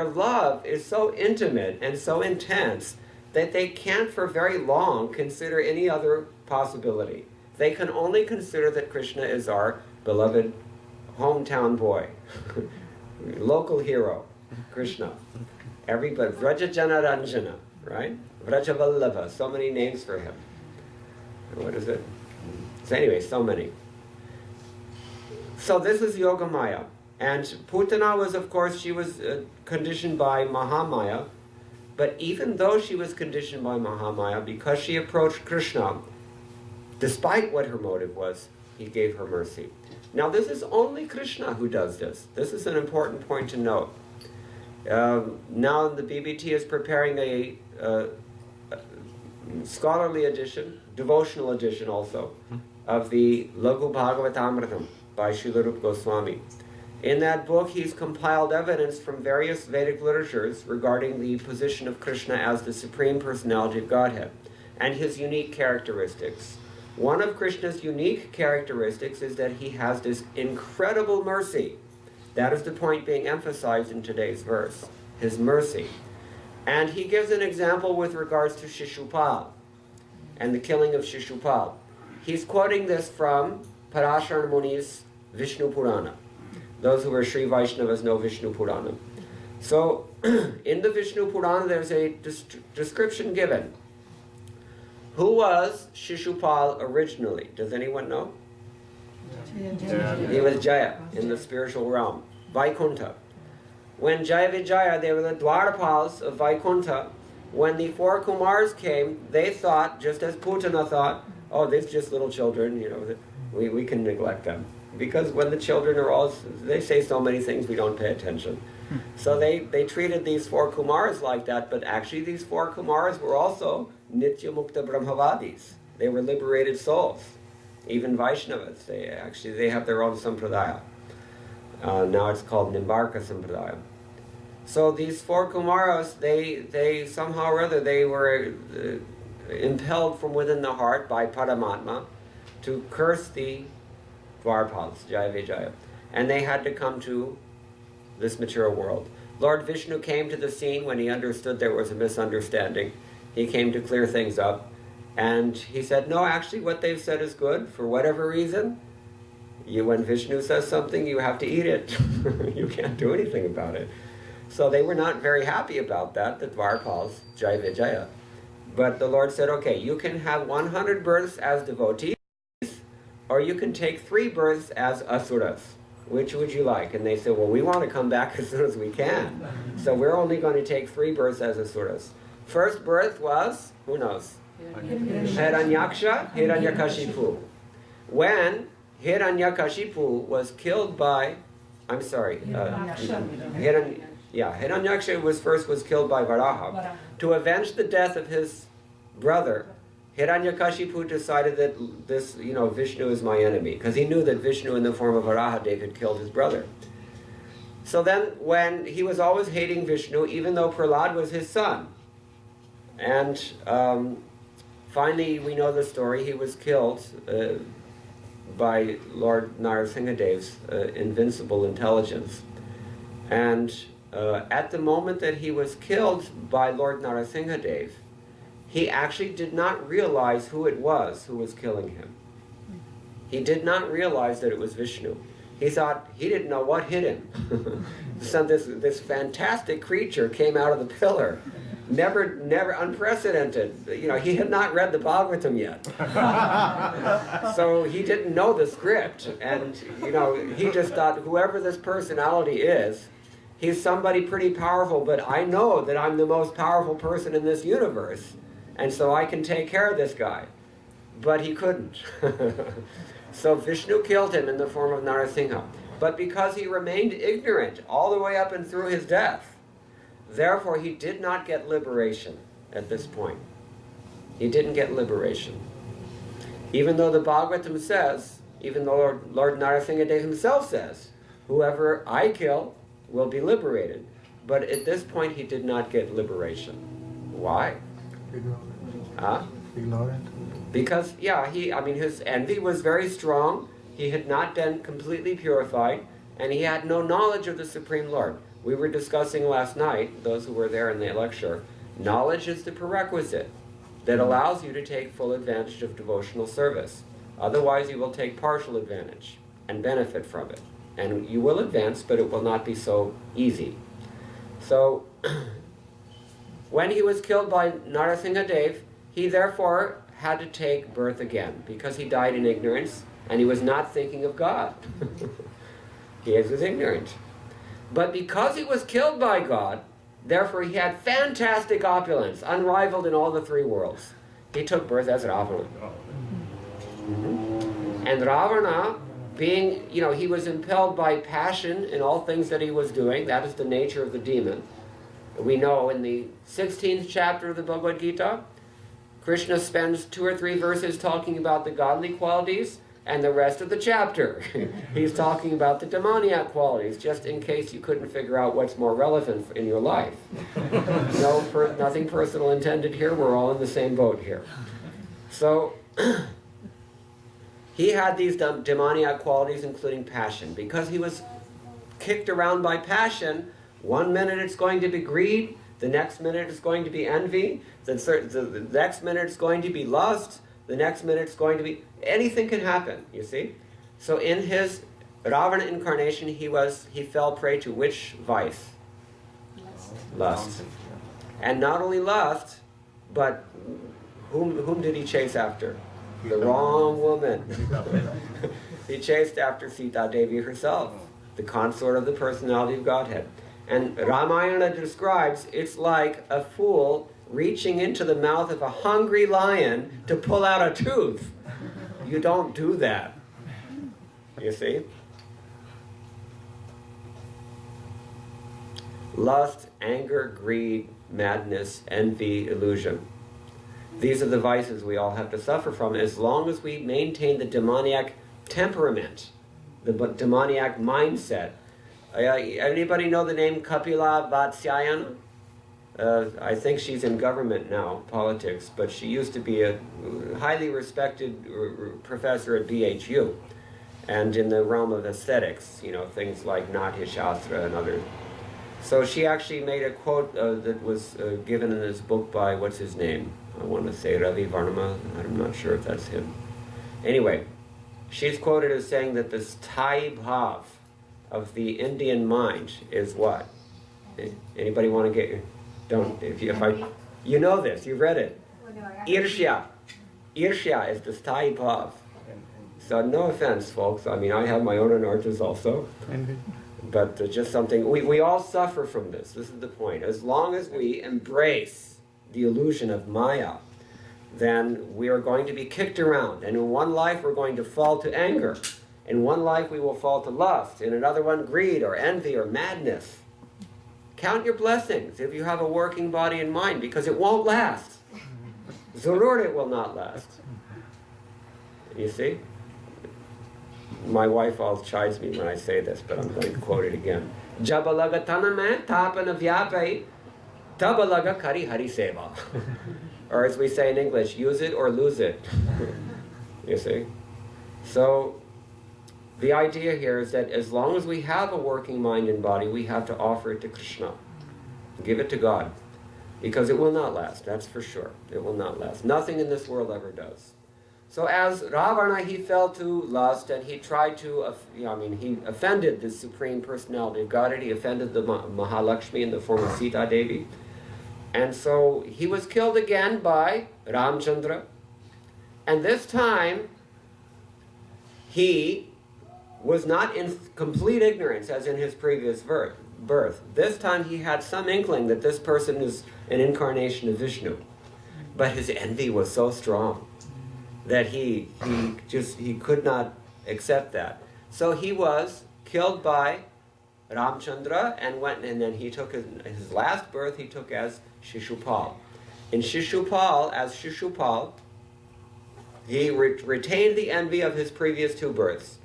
love is so intimate and so intense that they can't for very long consider any other possibility. They can only consider that Krishna is our beloved hometown boy, local hero, Krishna. Everybody, Vrajajana Ranjana, right? Vrajavallabha, so many names for him. What is it? So anyway, so many. So this is Yogamaya. And Putana was, of course, she was conditioned by Mahamaya. But even though she was conditioned by Mahamaya, because she approached Krishna, despite what her motive was, he gave her mercy. Now this is only Krishna who does this. This is an important point to note. Now the BBT is preparing a scholarly edition, devotional edition also, of the Laghu Bhagavatamritam by Srila Rupa Goswami. In that book, he's compiled evidence from various Vedic literatures regarding the position of Krishna as the Supreme Personality of Godhead and his unique characteristics. One of Krishna's unique characteristics is that he has this incredible mercy. That is the point being emphasized in today's verse, his mercy. And he gives an example with regards to Shishupal and the killing of Shishupal. He's quoting this from Parashar Muni's Vishnu Purana. Those who are Sri Vaishnavas know Vishnu Purana. So, in the Vishnu Purana, there's a description given. Who was Shishupal originally? Does anyone know? He was Jaya in the spiritual realm, Vaikuntha. When Jaya Vijaya, they were the Dwarapals of Vaikuntha. When the four Kumars came, they thought, just as Putana thought, oh, they're just little children, we can neglect them. Because when the children are all, they say so many things, we don't pay attention. So they treated these four Kumars like that, but actually these four Kumars were also Nitya Mukta Brahmavadis. They were liberated souls. Even Vaishnavas, they have their own sampradaya. Now it's called Nimbarka Sampradaya. So these four Kumaras, they somehow or other, they were impelled from within the heart by Paramatma to curse the Dwarapals, Jaya Vijaya. And they had to come to this material world. Lord Vishnu came to the scene when he understood there was a misunderstanding. He came to clear things up. And he said, no, actually what they've said is good. For whatever reason, when Vishnu says something, you have to eat it. You can't do anything about it. So they were not very happy about that, the Dwarapals, Jaya Vijaya. But the Lord said, okay, you can have 100 births as devotees, or you can take 3 births as asuras. Which would you like? And they said, well, we want to come back as soon as we can. So we're only going to take 3 births as asuras. First birth was, who knows? Hiranyaksha, Hiranyakashipu. When Hiranyakashipu was killed by, Hiranyaksha was killed by Varaha. To avenge the death of his brother, Hiranyakashipu decided that this, Vishnu is my enemy, because he knew that Vishnu in the form of Varahadev had killed his brother. So then, when he was always hating Vishnu, even though Prahlad was his son, And finally, we know the story. He was killed by Lord Narasimhadeva's invincible intelligence. And at the moment that he was killed by Lord Narasimhadev, he actually did not realize who it was who was killing him. He did not realize that it was Vishnu. He thought, he didn't know what hit him. So this fantastic creature came out of the pillar. Never, unprecedented. You know, he had not read the Bhagavatam yet. So he didn't know the script. And, you know, he just thought, whoever this personality is, he's somebody pretty powerful, but I know that I'm the most powerful person in this universe. And so I can take care of this guy. But he couldn't. So Vishnu killed him in the form of Narasimha. But because he remained ignorant all the way up and through his death, therefore he did not get liberation at this point. He didn't get liberation. Even though the Bhagavatam says, even though Lord Narasimhadev himself says, whoever I kill will be liberated. But at this point he did not get liberation. Why? Ignorant. Because, yeah, his envy was very strong. He had not been completely purified, and he had no knowledge of the Supreme Lord. We were discussing last night, those who were there in the lecture, knowledge is the prerequisite that allows you to take full advantage of devotional service. Otherwise, you will take partial advantage and benefit from it. And you will advance, but it will not be so easy. So, when he was killed by Narasimhadev, he therefore had to take birth again, because he died in ignorance, and he was not thinking of God. He was ignorant. But because he was killed by God, therefore he had fantastic opulence, unrivaled in all the three worlds. He took birth as Ravana. And Ravana, being, he was impelled by passion in all things that he was doing. That is the nature of the demon. We know in the 16th chapter of the Bhagavad Gita, Krishna spends 2 or 3 verses talking about the godly qualities, and the rest of the chapter he's talking about the demoniac qualities, just in case you couldn't figure out what's more relevant in your life. Nothing personal intended here, we're all in the same boat here. So, he had these demoniac qualities, including passion. Because he was kicked around by passion, one minute it's going to be greed, the next minute it's going to be envy, the next minute it's going to be lust, the next minute it's going to be... Anything can happen, you see? So in his Ravana incarnation, he fell prey to which vice? Lust. And not only lust, but whom did he chase after? The wrong woman. He chased after Sita Devi herself, the consort of the personality of Godhead. And Ramayana describes it's like a fool reaching into the mouth of a hungry lion to pull out a tooth. You don't do that. You see? Lust, anger, greed, madness, envy, illusion. These are the vices we all have to suffer from as long as we maintain the demoniac temperament, the demoniac mindset. Anybody know the name Kapila Vatsyayana? I think she's in government now, politics, but she used to be a highly respected professor at BHU, and in the realm of aesthetics, things like Natya Shastra and others. So she actually made a quote that was given in this book by, what's his name? I want to say Ravi Varma, I'm not sure if that's him. Anyway, she's quoted as saying that the sthai bhav of the Indian mind is what? Anybody want to get your... You know this, you've read it. Irshya. Irshya is the sthai bhav. So no offense, folks. I mean, I have my own anarthas also. But just something, we all suffer from this. This is the point. As long as we embrace the illusion of Maya, then we are going to be kicked around. And in one life, we're going to fall to anger. In one life, we will fall to lust. In another one, greed or envy or madness. Count your blessings if you have a working body and mind, because it won't last. Zurur, it will not last. You see? My wife always chides me when I say this, but I'm going to quote it again. Jabalagatana mein tapana vyapai Tabalaga kari hari seva. Or as we say in English, use it or lose it. You see? So the idea here is that as long as we have a working mind and body, we have to offer it to Krishna. Give it to God. Because it will not last, that's for sure. It will not last. Nothing in this world ever does. So as Ravana, he fell to lust and he tried to, he offended the Supreme Personality of Godhead. He offended the Mahalakshmi in the form of Sita Devi. And so he was killed again by Ramchandra. And this time, he was not in complete ignorance as in his previous birth. This time he had some inkling that this person is an incarnation of Vishnu. But his envy was so strong that he could not accept that. So he was killed by Ramchandra and then he took his last birth he took as Shishupal. In Shishupal, as Shishupal, he retained the envy of his previous two births.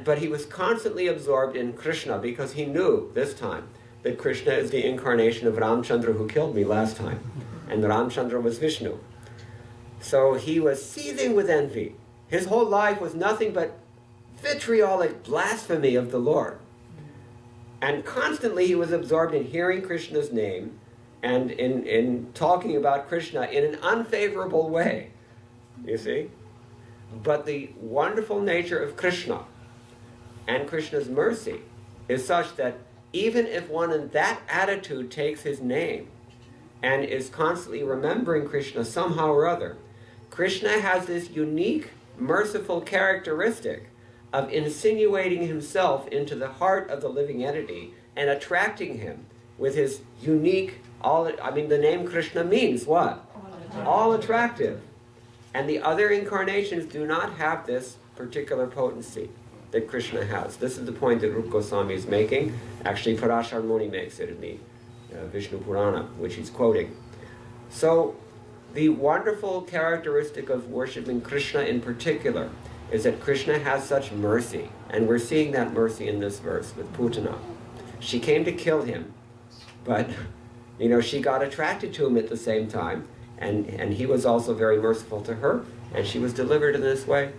But he was constantly absorbed in Krishna because he knew this time that Krishna is the incarnation of Ramchandra who killed me last time. And Ramchandra was Vishnu. So he was seething with envy. His whole life was nothing but vitriolic blasphemy of the Lord. And constantly he was absorbed in hearing Krishna's name and in talking about Krishna in an unfavorable way. You see? But the wonderful nature of Krishna and Krishna's mercy is such that even if one in that attitude takes his name and is constantly remembering Krishna somehow or other, Krishna has this unique, merciful characteristic of insinuating himself into the heart of the living entity and attracting him with his unique, the name Krishna means what? All attractive. And the other incarnations do not have this particular potency that Krishna has. This is the point that Rupa Goswami is making. Actually, Parashar Muni makes it in the Vishnu Purana, which he's quoting. So, the wonderful characteristic of worshiping Krishna in particular is that Krishna has such mercy. And we're seeing that mercy in this verse with Putana. She came to kill him, but, she got attracted to him at the same time. And he was also very merciful to her, and she was delivered in this way.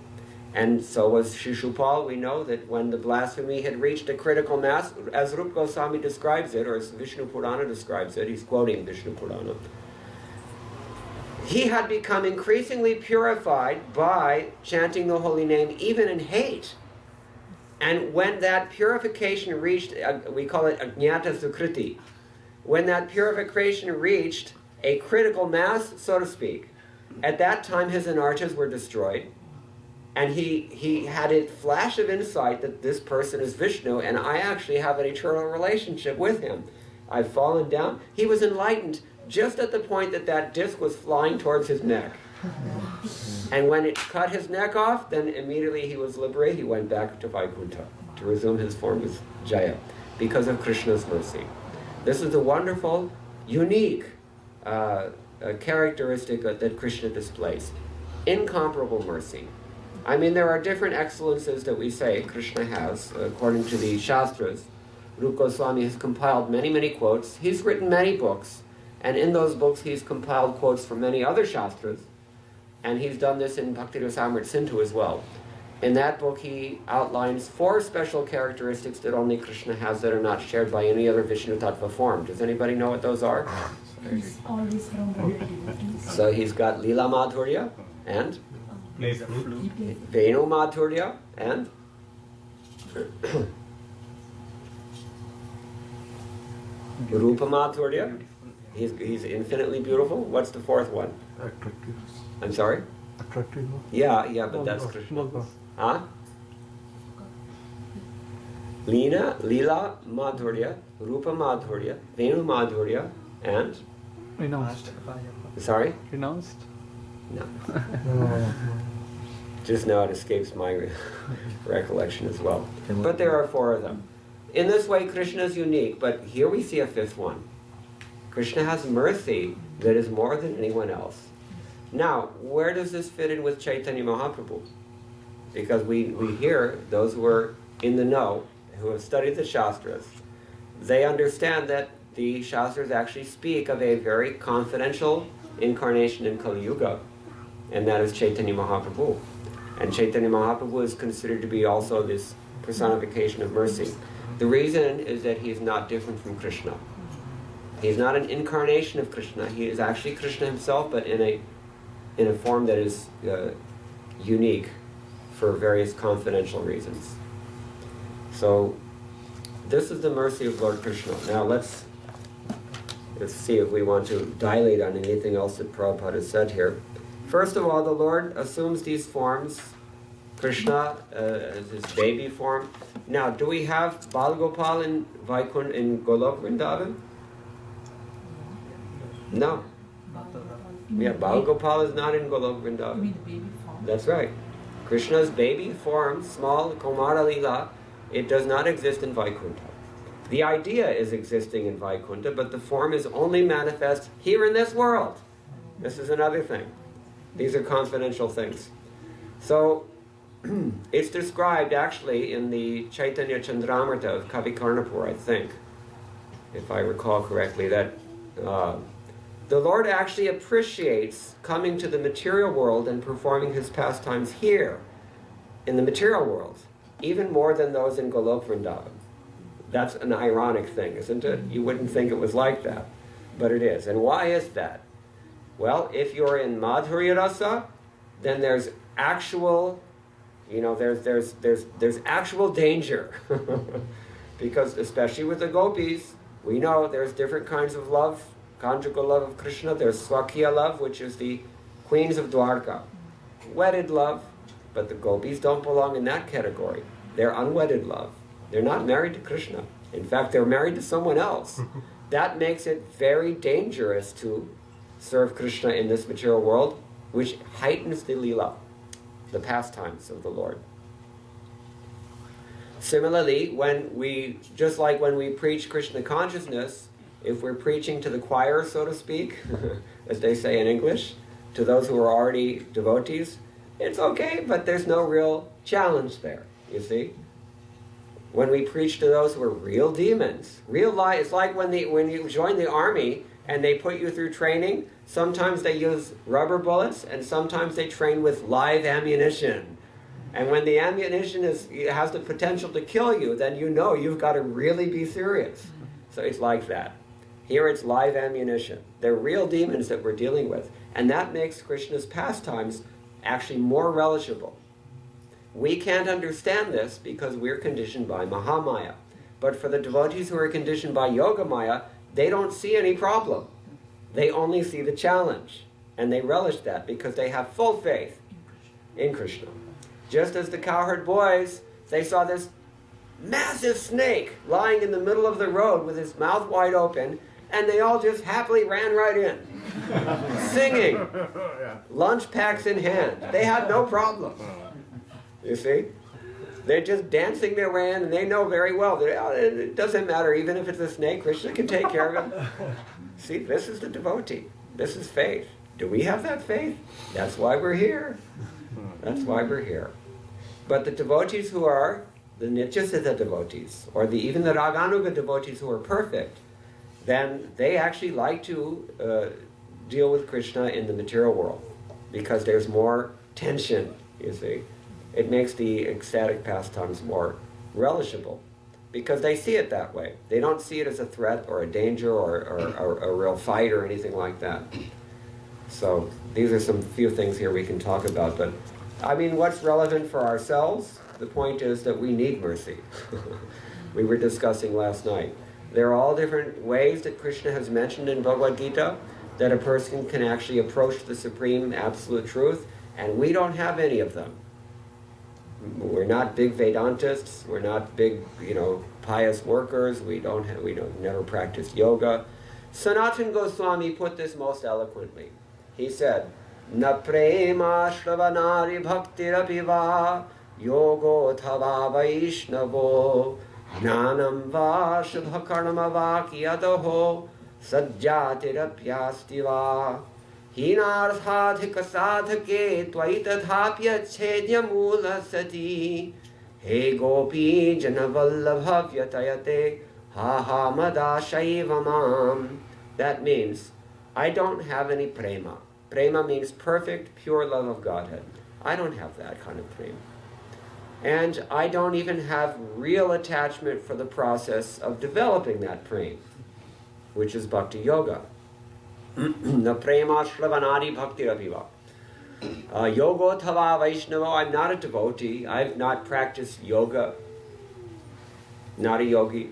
And so was Shishupal. We know that when the blasphemy had reached a critical mass, as Rupa Goswami describes it, or as Vishnu Purana describes it, he's quoting Vishnu Purana, he had become increasingly purified by chanting the holy name, even in hate. And when that purification reached, we call it Ajñata Sukriti, when that purification reached a critical mass, so to speak, at that time his anarchas were destroyed, and he had a flash of insight that this person is Vishnu, and I actually have an eternal relationship with him. I've fallen down. He was enlightened just at the point that disc was flying towards his neck. And when it cut his neck off, then immediately he was liberated. He went back to Vaikuntha to resume his form as Jaya because of Krishna's mercy. This is a wonderful, unique characteristic that Krishna displays. Incomparable mercy. There are different excellences that we say Krishna has, according to the Shastras. Rupa Goswami has compiled many, many quotes. He's written many books, and in those books he's compiled quotes from many other Shastras, and he's done this in Bhakti Rasamrita Sindhu as well. In that book he outlines 4 special characteristics that only Krishna has that are not shared by any other Vishnu Tattva form. Does anybody know what those are? So he's got Lila Madhurya and Venu Madhurya and Rupa Madhurya. He's infinitely beautiful. What's the 4th one? I'm sorry? Attractive. Yeah, but that's Krishna. Huh? Lila Madhurya, Rupa Madhurya, Venu Madhurya, and? Renounced. Sorry? Renounced? No. Just now it escapes my recollection as well. But there are 4 of them. In this way, Krishna is unique, but here we see a 5th one. Krishna has mercy that is more than anyone else. Now, where does this fit in with Chaitanya Mahaprabhu? Because we hear those who are in the know, who have studied the Shastras, they understand that the Shastras actually speak of a very confidential incarnation in Kali Yuga, and that is Chaitanya Mahaprabhu. And Chaitanya Mahaprabhu is considered to be also this personification of mercy. The reason is that he is not different from Krishna. He is not an incarnation of Krishna. He is actually Krishna himself, but in a form that is unique for various confidential reasons. So this is the mercy of Lord Krishna. Now let's see if we want to dilate on anything else that Prabhupada has said here. First of all, the Lord assumes these forms, Krishna as his baby form. Now, do we have Bal Gopal in Vaikunth in Golok Vrindavan? No. Yeah, Bal Gopal is not in Golok Vrindavan. You mean the baby form? That's right. Krishna's baby form, small Kumara Lila, it does not exist in Vaikuntha. The idea is existing in Vaikuntha, but the form is only manifest here in this world. This is another thing. These are confidential things. So, it's described actually in the Chaitanya Chandramrita of Kavi Karnapur, I think, if I recall correctly, that the Lord actually appreciates coming to the material world and performing his pastimes here, in the material world, even more than those in Golok Vrindavan. That's an ironic thing, isn't it? You wouldn't think it was like that, but it is. And why is that? Well, if you're in Madhurya Rasa, then there's actual, there's actual danger. Because especially with the gopis, we know there's different kinds of love, conjugal love of Krishna. There's Swakya love, which is the queens of Dwarka. Wedded love, but the gopis don't belong in that category. They're unwedded love. They're not married to Krishna. In fact, they're married to someone else. That makes it very dangerous to serve Krishna in this material world, which heightens the lila, the pastimes of the Lord. Similarly, just like when we preach Krishna consciousness, if we're preaching to the choir, so to speak, as they say in English, to those who are already devotees, it's okay, but there's no real challenge there, you see? When we preach to those who are real demons, real life, it's like when you join the army and they put you through training, sometimes they use rubber bullets and sometimes they train with live ammunition. And when the ammunition has the potential to kill you, then you know you've got to really be serious. So it's like that. Here it's live ammunition. They're real demons that we're dealing with. And that makes Krishna's pastimes actually more relishable. We can't understand this because we're conditioned by Mahamaya. But for the devotees who are conditioned by Yogamaya, they don't see any problem. They only see the challenge. And they relish that because they have full faith in Krishna. Just as the cowherd boys, they saw this massive snake lying in the middle of the road with his mouth wide open, and they all just happily ran right in, singing, lunch packs in hand. They had no problem. You see? They're just dancing their way in, and they know very well that it doesn't matter, even if it's a snake, Krishna can take care of it. See, this is the devotee. This is faith. Do we have that faith? That's why we're here. That's why we're here. But the devotees who are the Nityasiddha devotees, or even the Raganuga devotees who are perfect, then they actually like to deal with Krishna in the material world, because there's more tension, you see. It makes the ecstatic pastimes more relishable, because they see it that way. They don't see it as a threat or a danger or a real fight or anything like that. So these are some few things here we can talk about. But I mean, what's relevant for ourselves? The point is that we need mercy. We were discussing last night. There are all different ways that Krishna has mentioned in Bhagavad Gita that a person can actually approach the supreme absolute truth, and we don't have any of them. We're not big Vedantists. We're not big, pious workers. We never practiced yoga. Sanatana Goswami put this most eloquently. He said, "Na prema shravanari bhaktirapi va yogo thava vaishnavo jnanam va shubhakarma va kiyadaho sajjatirapyasti va hinarthadhika sadhake tvaitadhapya chedya sati he gopi janavallabha vyatayate Ha ha mada shaivamam. That means, I don't have any prema. Prema means perfect, pure love of Godhead. I don't have that kind of prema. And I don't even have real attachment for the process of developing that prema, which is bhakti yoga. The prema shravanadi bhakti rapiva. Yogo tava vaishnava. I'm not a devotee. I've not practiced yoga. Not a yogi.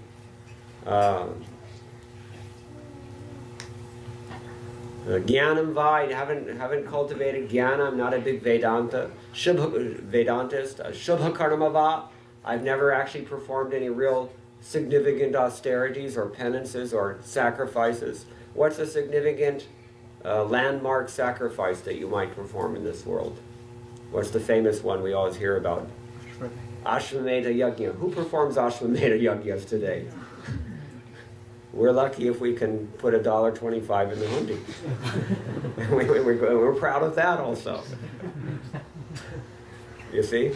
Jnanam va, I haven't cultivated jnana. I'm not a big Vedantist. Shubha karma va, I've never actually performed any real significant austerities or penances or sacrifices. What's a significant landmark sacrifice that you might perform in this world? What's the famous one we always hear about? Ashvamedha yajna. Who performs Ashvamedha yajnas today? We're lucky if we can put $1.25 in the hundi. We're proud of that also. You see?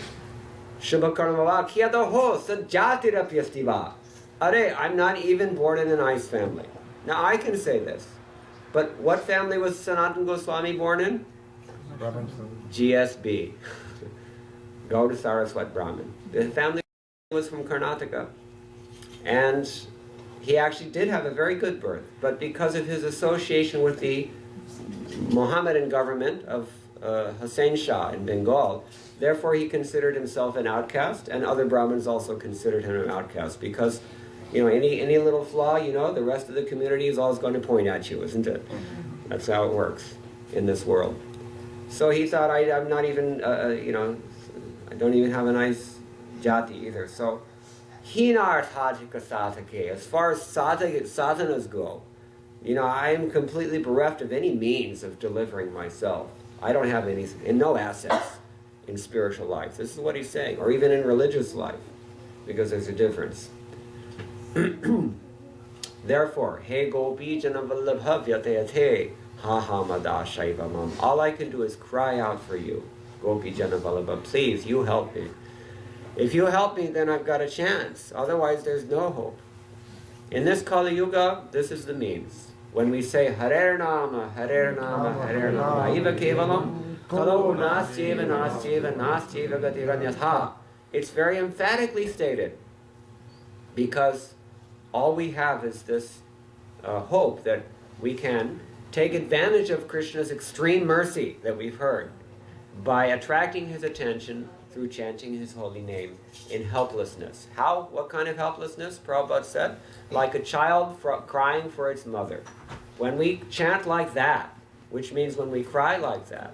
Shubha karmava kiyadaho sajjatirapyastiva. Are, I'm not even born in a nice family. Now I can say this, but what family was Sanatana Goswami born in? GSB. Gauda Saraswat Brahmin. The family was from Karnataka. And he actually did have a very good birth, but because of his association with the Mohammedan government of Hussein Shah in Bengal, therefore he considered himself an outcast, and other Brahmins also considered him an outcast because, you know, any little flaw, you know, the rest of the community is always going to point at you, isn't it? That's how it works in this world. So he thought, I'm not even, you know, I don't even have a nice jati either. So, hinarthadhika sadhake, as far as sadhanas go, you know, I am completely bereft of any means of delivering myself. I don't have any, and no assets in spiritual life. This is what he's saying, or even in religious life, because there's a difference. Therefore, he gopi janavallabhavyatayate ha ha mada shaivamam. All I can do is cry out for you, gopi janavallabha, please, you help me. If you help me, then I've got a chance. Otherwise, there's no hope. In this Kali Yuga, this is the means. When we say Harer Nama, Harer Nama, Harer Nama, Iva Kevalam, Kalo Nasyeva, Nasyeva, Nasyeva Gatiranyatha. It's very emphatically stated, because all we have is this hope that we can take advantage of Krishna's extreme mercy that we've heard by attracting his attention through chanting his holy name in helplessness. How? What kind of helplessness? Prabhupada said, like a child crying for its mother. When we chant like that, which means when we cry like that,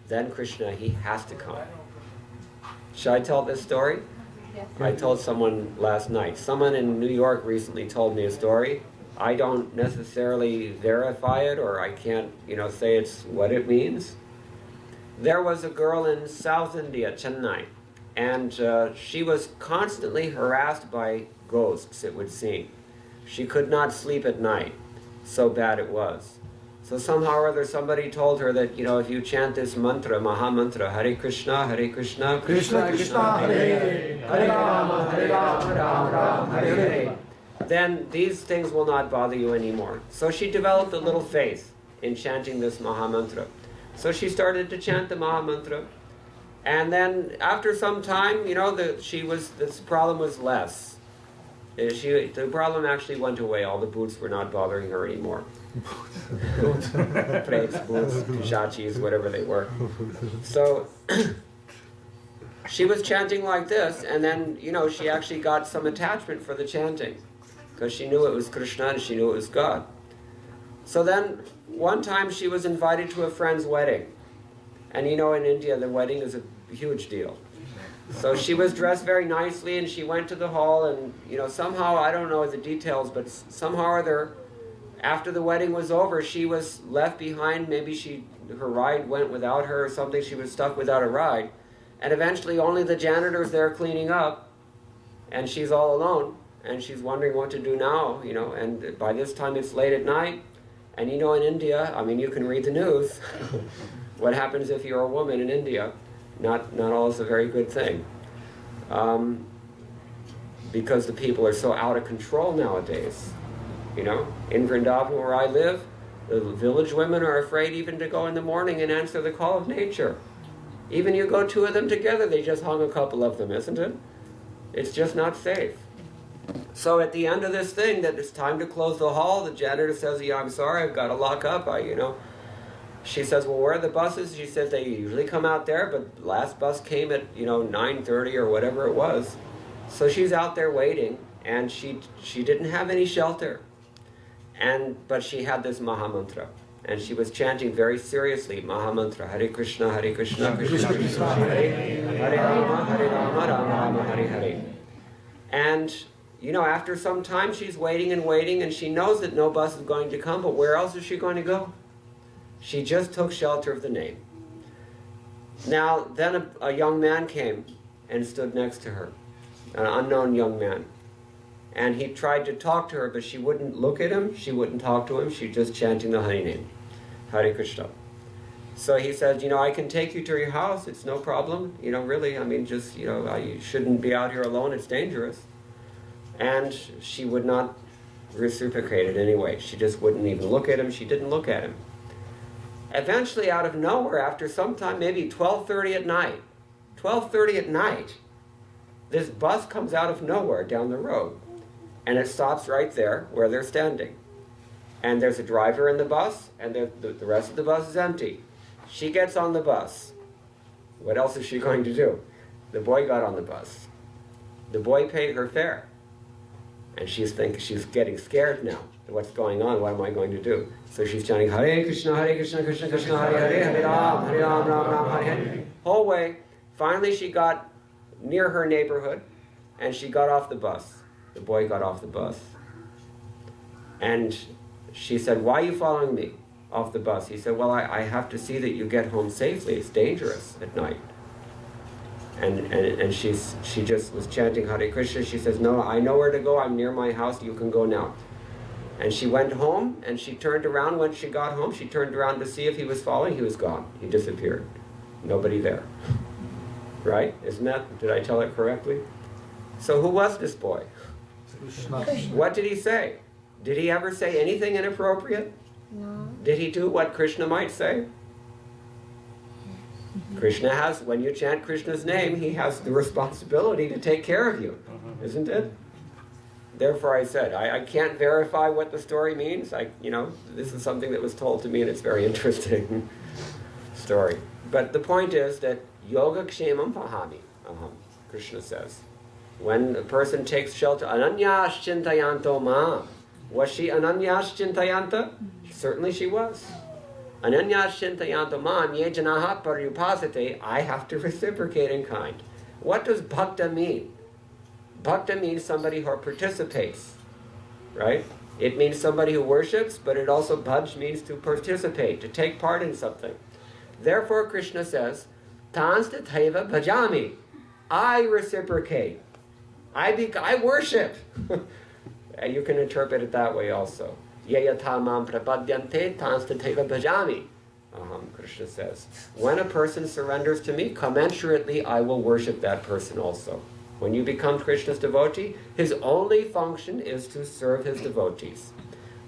then Krishna, he has to come. Should I tell this story? Yes. I told someone last night. Someone in New York recently told me a story. I don't necessarily verify it, or I can't, you know, say it's what it means. There was a girl in South India, Chennai, and she was constantly harassed by ghosts, it would seem. She could not sleep at night, so bad it was. So somehow or other somebody told her that, you know, if you chant this mantra, Maha Mantra, Hare Krishna, Krishna Krishna, Hare Hare Rama, Rama Rama, Hare Hare, then these things will not bother you anymore. So she developed a little faith in chanting this Maha Mantra. So she started to chant the Maha Mantra, and then after some time, you know, this problem was less. The problem actually went away. All the boots were not bothering her anymore. Prets, boots, pishachis, whatever they were. So she was chanting like this, and then, you know, she actually got some attachment for the chanting, because she knew it was Krishna and she knew it was God. So then, one time she was invited to a friend's wedding. And you know, in India, the wedding is a huge deal. So she was dressed very nicely, and she went to the hall, and, you know, somehow, I don't know the details, but somehow or other, after the wedding was over, she was left behind. Maybe her ride went without her or something. She was stuck without a ride. And eventually, only the janitor's there cleaning up, and she's all alone, and she's wondering what to do now, you know, and by this time it's late at night. And you know, in India, I mean, you can read the news. What happens if you're a woman in India? Not always a very good thing. because the people are so out of control nowadays. You know, in Vrindavan where I live, the village women are afraid even to go in the morning and answer the call of nature. Even you go two of them together, they just hung a couple of them, isn't it? It's just not safe. So at the end of this thing, that it's time to close the hall, the janitor says, yeah, I'm sorry, I've got to lock up. She says, well, where are the buses? She says, they usually come out there, but the last bus came at, 9:30 or whatever it was. So she's out there waiting, and she didn't have any shelter. But she had this Mahamantra. And she was chanting very seriously, Mahamantra, Hare Krishna, Krishna Krishna, Hare Rama, Rama Hare Hare. And, after some time she's waiting, and she knows that no bus is going to come, but where else is she going to go? She just took shelter of the name. Now, then a young man came and stood next to her, an unknown young man. And he tried to talk to her, but she wouldn't look at him, she wouldn't talk to him, she just chanting the Hari name, Hare Krishna. So he said, I can take you to your house, it's no problem, really, you shouldn't be out here alone, it's dangerous. And she would not reciprocate it anyway, she just wouldn't even look at him, she didn't look at him. Eventually, out of nowhere, after some time, maybe 12:30 at night, this bus comes out of nowhere down the road. And it stops right there where they're standing. And there's a driver in the bus, and the rest of the bus is empty. She gets on the bus. What else is she going to do? The boy got on the bus. The boy paid her fare. And she's getting scared now. What's going on? What am I going to do? So she's chanting, Hare Krishna, Krishna Krishna, Hare Hare, Hare Ram, Ram Ram, Hare Hare. Whole way. Finally she got near her neighborhood, and she got off the bus. The boy got off the bus. And she said, why are you following me off the bus? He said, well, I have to see that you get home safely. It's dangerous at night. And she just was chanting Hare Krishna. She says, no, I know where to go. I'm near my house. You can go now. And she went home, and she turned around. When she got home, she turned around to see if he was following. He was gone. He disappeared. Nobody there. Right? Did I tell it correctly? So who was this boy? What did he say? Did he ever say anything inappropriate? No. Did he do what Krishna might say? Krishna has, when you chant Krishna's name, he has the responsibility to take care of you, isn't it? Therefore I said, I can't verify what the story means. This is something that was told to me, and it's a very interesting story. But the point is that yoga kshemam pahami, Krishna says. When a person takes shelter, ananyas chintayanto ma. Was she ananyas chintayanta? Certainly she was. Ananyas chintayanto ma ye janaha paryupasate. I have to reciprocate in kind. What does bhakta mean? Bhakta means somebody who participates, right? It means somebody who worships, but it also bhaj means to participate, to take part in something. Therefore Krishna says, Tansta taiva bhajami. I reciprocate. I worship. And you can interpret it that way also. Yayata mam prapadyante tanstateva bhajami. Krishna says, when a person surrenders to me, commensurately I will worship that person also. When you become Krishna's devotee, his only function is to serve his devotees.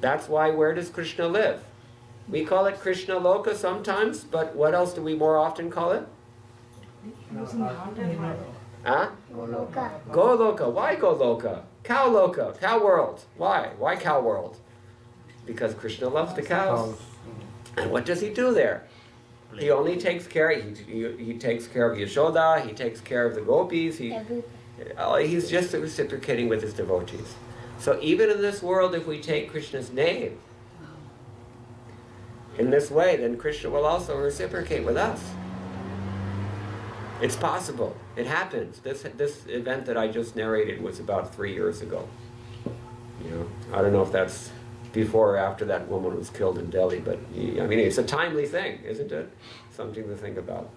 That's why, where does Krishna live? We call it Krishna Loka sometimes, but what else do we more often call it? Huh? Goloka. Goloka. Why Goloka? Cow Loka. Cow world. Why? Why cow world? Because Krishna loves the cows. And what does he do there? He only takes care. He takes care of Yashoda. He takes care of the gopis. He's just reciprocating with his devotees. So even in this world, if we take Krishna's name in this way, then Krishna will also reciprocate with us. It's possible. It happens. This event that I just narrated was about 3 years ago. I don't know if that's before or after that woman was killed in Delhi, but it's a timely thing, isn't it? Something to think about.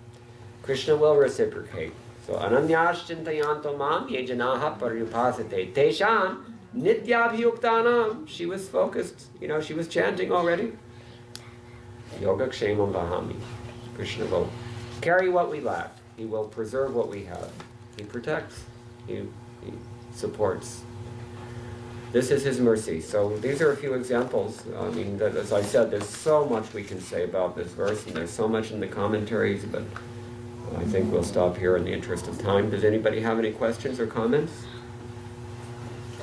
Krishna will reciprocate. So ananyas chintayanto mam ye janaha paryupasate tesham nityabhiyuktanam. She was focused. She was chanting already. Yoga kshemam vahami. Krishna will carry what we lack. He will preserve what we have. He protects. He supports. This is his mercy. So these are a few examples. I mean, that, as I said, there's so much we can say about this verse, and there's so much in the commentaries, but I think we'll stop here in the interest of time. Does anybody have any questions or comments?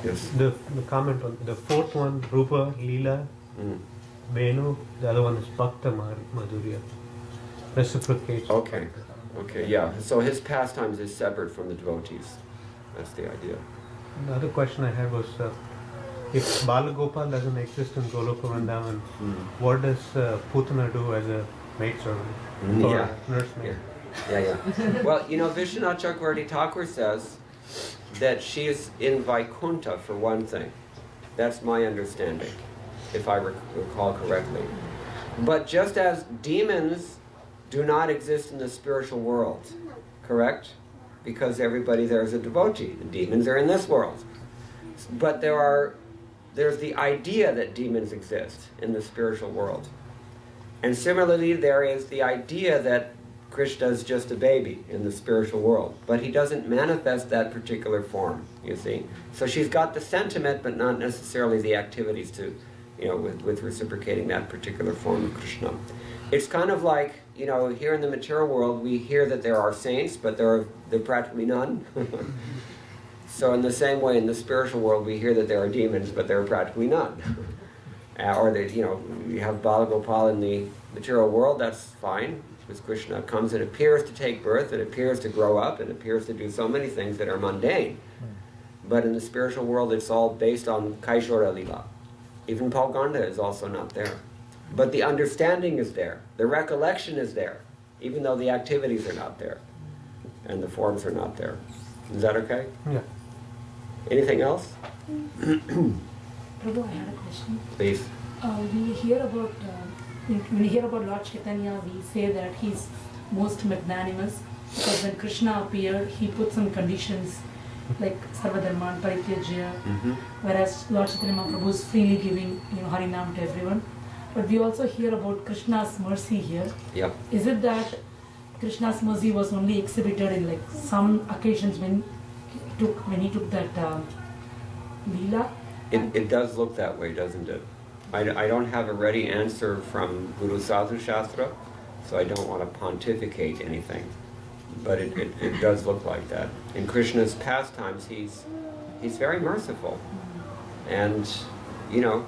Yes. The comment on the fourth one, Rupa, Leela, Venu, the other one is Bhakta Madhurya. Reciprocates. Okay. Okay, yeah. So his pastimes is separate from the devotees. That's the idea. The other question I had was, if Balagopal doesn't exist in Goloka Vrindavan, what does Putana do as a maidservant or nursemaid? Yeah. Well, you know, Vishwanath Chakravarti Thakur says that she is in Vaikuntha for one thing. That's my understanding, if I recall correctly. But just as demons do not exist in the spiritual world, correct? Because everybody there is a devotee. The demons are in this world. But there's the idea that demons exist in the spiritual world. And similarly, there is the idea that Krishna is just a baby in the spiritual world. But he doesn't manifest that particular form, you see. So she's got the sentiment, but not necessarily the activities to, you know, with reciprocating that particular form of Krishna. It's kind of like, you know, here in the material world, we hear that there are saints, but there are practically none. So in the same way, in the spiritual world, we hear that there are demons, but there are practically none. Or that, you know, you have Balagopal in the material world, that's fine. Because Krishna comes and appears to take birth, it appears to grow up, it appears to do so many things that are mundane. But in the spiritual world, it's all based on Kaishora Lila. Even Palganda is also not there. But the understanding is there. The recollection is there, even though the activities are not there. And the forms are not there. Is that okay? Yeah. Anything else? Prabhu, I had a question. Please. We hear about, when we hear about Lord Chaitanya, we say that he's most magnanimous, because when Krishna appeared, he put some conditions like Sarvadharman, Parityajya, whereas Lord Chaitanya Mahaprabhu is freely giving, you know, Harinam to everyone. But we also hear about Krishna's mercy here. Yep. Is it that Krishna's mercy was only exhibited in like some occasions when he took that Leela? It does look that way, doesn't it? I don't have a ready answer from Guru Sadhu Shastra, so I don't want to pontificate anything. But it does look like that. In Krishna's pastimes, he's very merciful. And, you know,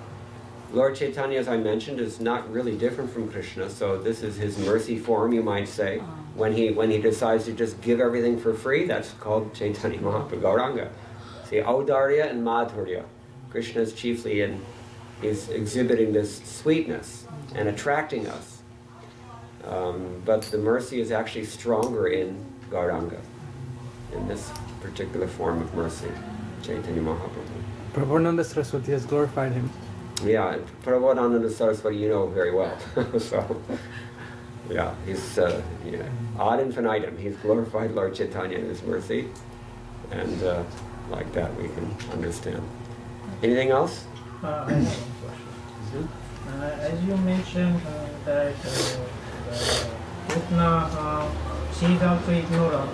Lord Chaitanya, as I mentioned, is not really different from Krishna, so this is his mercy form, you might say. When he decides to just give everything for free, that's called Chaitanya Mahaprabhu Gauranga. See, Audarya and Madhurya. Krishna is chiefly is exhibiting this sweetness and attracting us. But the mercy is actually stronger in Gauranga, in this particular form of mercy, Chaitanya Mahaprabhu. Prabhupada Saraswati has glorified him. Yeah, Prabhupada Saraswati you know very well. So, yeah, he's ad infinitum. He's glorified Lord Chaitanya in his mercy, and like that we can understand. Anything else? I have one question. As you mentioned that Putna, she is also ignored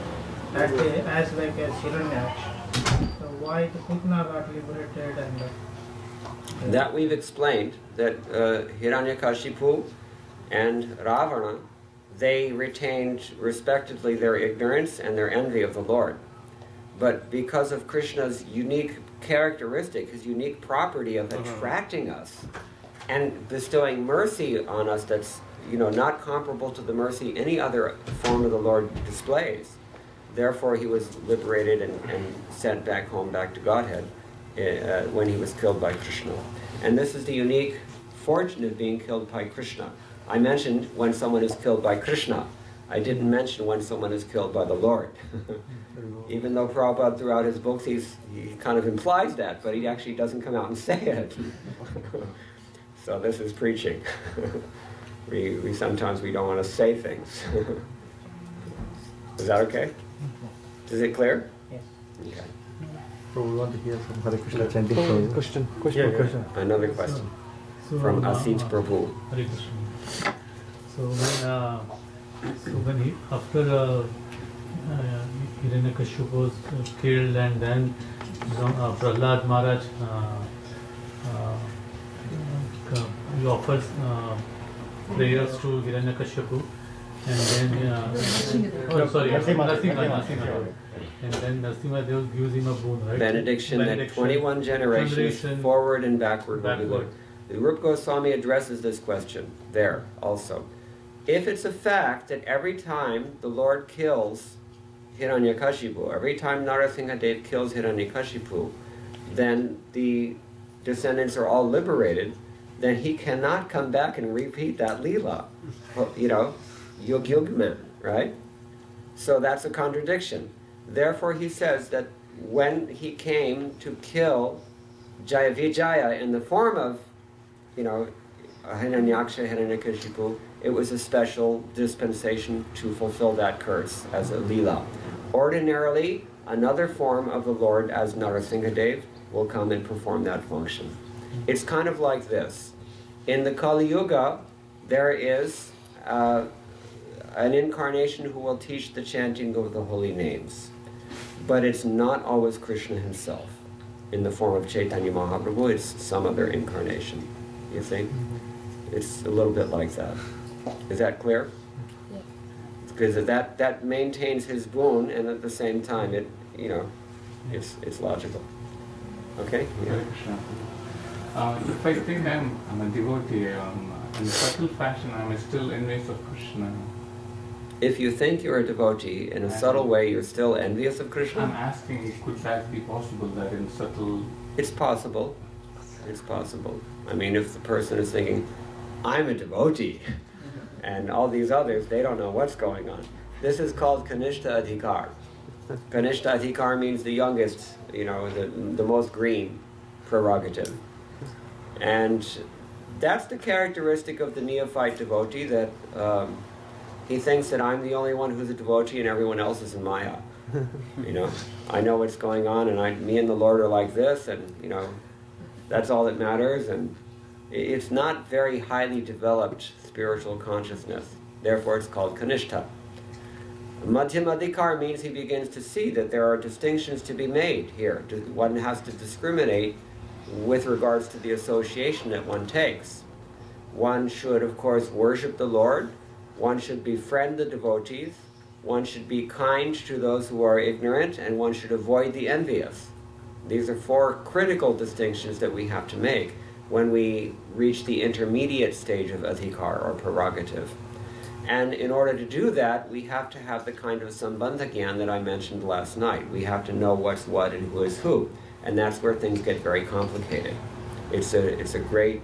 as like a Hiranyaksha. So why the Putna got liberated and That we've explained, that Hiranyakashipu and Ravana, they retained respectively their ignorance and their envy of the Lord. But because of Krishna's unique characteristic, his unique property of attracting us and bestowing mercy on us that's, you know, not comparable to the mercy any other form of the Lord displays, therefore he was liberated and sent back home, back to Godhead, when he was killed by Krishna. And this is the unique fortune of being killed by Krishna. I mentioned when someone is killed by Krishna. I didn't mention when someone is killed by the Lord. Even though Prabhupada throughout his books he kind of implies that, but he actually doesn't come out and say it. So this is preaching. we sometimes we don't want to say things. Is that okay? Is it clear? Yes. Okay. So we want to hear some Hare Krishna chanting. Question. Another question from Asit Prabhu. Hare Krishna. So when he, after Hiranyakashipu was killed, and then Prahlad Maharaj he offers prayers to Hiranyakashipu, and then Narasimha. And then Narasimha Dev gives him a boon, right? Benediction that 21 generations forward and backward will be looked. The Rupa Goswami addresses this question there also. If it's a fact that every time the Lord kills Hiranyakashipu, every time Narasimha Dev kills Hiranyakashipu, then the descendants are all liberated, then he cannot come back and repeat that Leela. You know, Yug Yugman, right? So that's a contradiction. Therefore he says that when he came to kill Jaya Vijaya in the form of, you know, Hiranyaksha, Hiranyakashipu, it was a special dispensation to fulfill that curse as a Leela. Ordinarily, another form of the Lord as Narasimhadev will come and perform that function. It's kind of like this. In the Kali Yuga, there is an incarnation who will teach the chanting of the holy names. But it's not always Krishna himself. In the form of Chaitanya Mahaprabhu, it's some other incarnation. You see? It's a little bit like that. Is that clear? Yeah. Because that maintains his boon, and at the same time, it, you know, it's logical. Okay? Yeah. Hare Krishna. If I think I'm a devotee, in subtle fashion I'm still envious of Krishna. If you think you're a devotee, in a subtle way, you're still envious of Krishna? I'm asking, could that be possible, that in subtle... It's possible. It's possible. I mean, if the person is thinking, I'm a devotee, and all these others, they don't know what's going on. This is called iṣṭa-adhikar. Iṣṭa-adhikar means the youngest, you know, the most green prerogative. And that's the characteristic of the neophyte devotee, that he thinks that I'm the only one who's a devotee and everyone else is in Maya. You know, I know what's going on, and me and the Lord are like this, and, you know, that's all that matters. And it's not very highly developed spiritual consciousness. Therefore, it's called kanishta. Madhyamadhikar means he begins to see that there are distinctions to be made here. One has to discriminate with regards to the association that one takes. One should, of course, worship the Lord. One should befriend the devotees. One should be kind to those who are ignorant, and one should avoid the envious. These are four critical distinctions that we have to make when we reach the intermediate stage of adhikar, or prerogative. And in order to do that, we have to have the kind of sambandha gyan that I mentioned last night. We have to know what's what and who is who. And that's where things get very complicated. It's a great,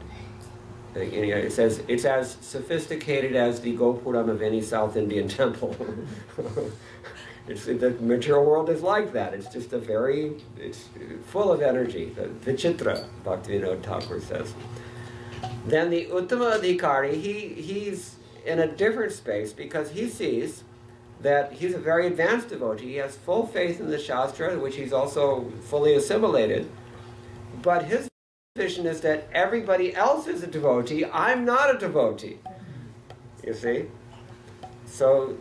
you know, it's as sophisticated as the Gopuram of any South Indian temple. The material world is like that. It's just it's full of energy. The Vichitra, Bhaktivinoda Thakur says. Then the Uttama Adhikari, he's in a different space, because he sees that he's a very advanced devotee. He has full faith in the Shastra, which he's also fully assimilated. But his vision is that everybody else is a devotee. I'm not a devotee. You see? So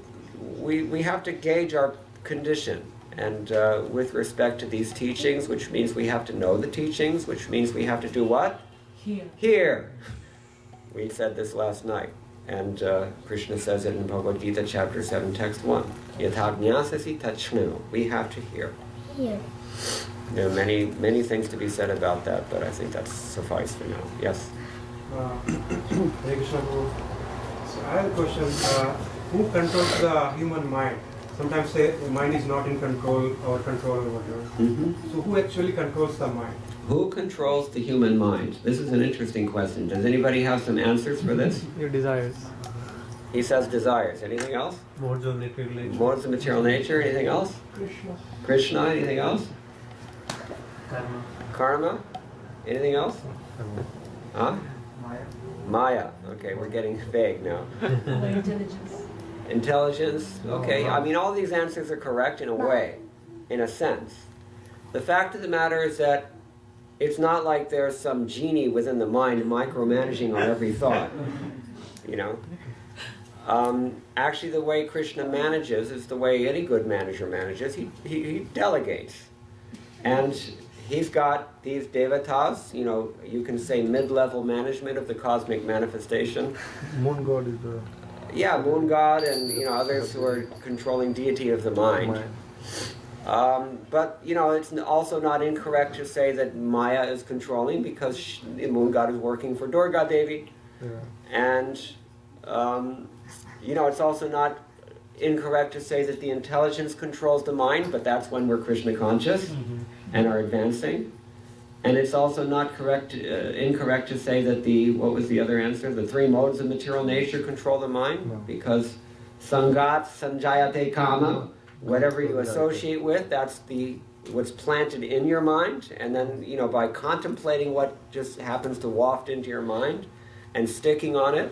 we have to gauge our condition. And with respect to these teachings, which means we have to know the teachings, which means we have to do what? Hear. We said this last night. And Krishna says it in Bhagavad Gita, chapter 7, text 1. Yatha jñāsasi tat śṛṇu. We have to hear. There are many things to be said about that, but I think that's suffice for now. Yes? Hare Krishna. So I have a question. Who controls the human mind? Sometimes say the mind is not in control or whatever. So who actually controls the mind? Who controls the human mind? This is an interesting question. Does anybody have some answers for this? Your desires. He says desires. Anything else? Modes of material nature. Modes of material nature. Anything else? Krishna. Anything else? Karma. Anything else? Huh? Maya. Okay, we're getting vague now. Intelligence. Okay, I mean, all these answers are correct in a way, in a sense. The fact of the matter is that it's not like there's some genie within the mind micromanaging on every thought, you know. Actually, the way Krishna manages is the way any good manager manages. He delegates. And he's got these devotees, you can say mid-level management of the cosmic manifestation. Moon god is the Yeah, moon god and others who are controlling deity of the mind. But it's also not incorrect to say that Maya is controlling, because the moon god is working for Durga Devi. Yeah. And it's also not incorrect to say that the intelligence controls the mind, but that's when we're Krishna conscious and are advancing. And it's also not incorrect to say that what was the other answer? The three modes of material nature control the mind, No. because sangat sanjayate kama, whatever you associate with, that's what's planted in your mind. And then, by contemplating what just happens to waft into your mind and sticking on it,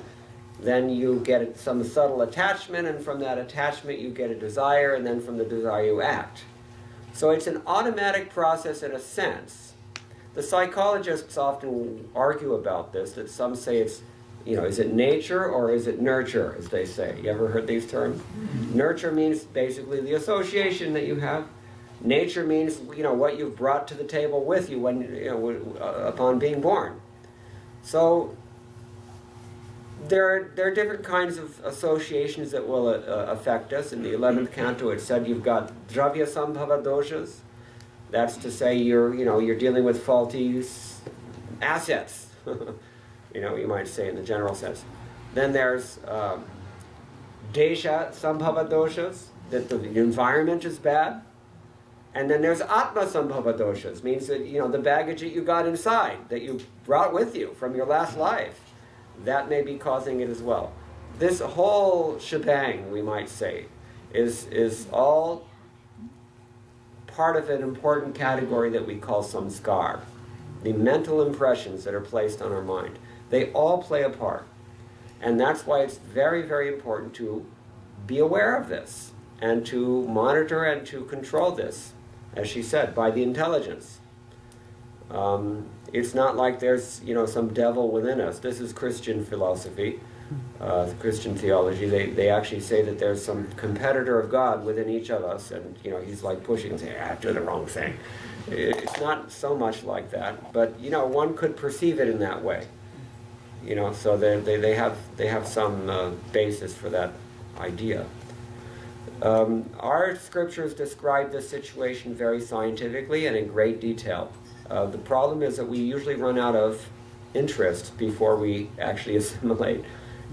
then you get some subtle attachment, and from that attachment you get a desire, and then from the desire you act. So it's an automatic process in a sense. The psychologists often argue about this, that some say it's, is it nature or is it nurture, as they say. You ever heard these terms? Nurture means basically the association that you have. Nature means, what you've brought to the table with you when, upon being born. So there are different kinds of associations that will affect us. In the 11th canto it said you've got dravya sambhava doshas. That's to say you're dealing with faulty assets, you might say in the general sense. Then there's desha sambhava doshas, that the environment is bad. And then there's atma sambhava doshas, means that the baggage that you got inside, that you brought with you from your last life, that may be causing it as well. This whole shebang, we might say, is all part of an important category that we call samskar, the mental impressions that are placed on our mind. They all play a part. And that's why it's very, very important to be aware of this and to monitor and to control this, as she said, by the intelligence. It's not like there's, some devil within us. This is Christian philosophy, Christian theology. They actually say that there's some competitor of God within each of us, and, he's like pushing and saying, do the wrong thing. It's not so much like that, but, one could perceive it in that way. So they have some basis for that idea. Our scriptures describe this situation very scientifically and in great detail. The problem is that we usually run out of interest before we actually assimilate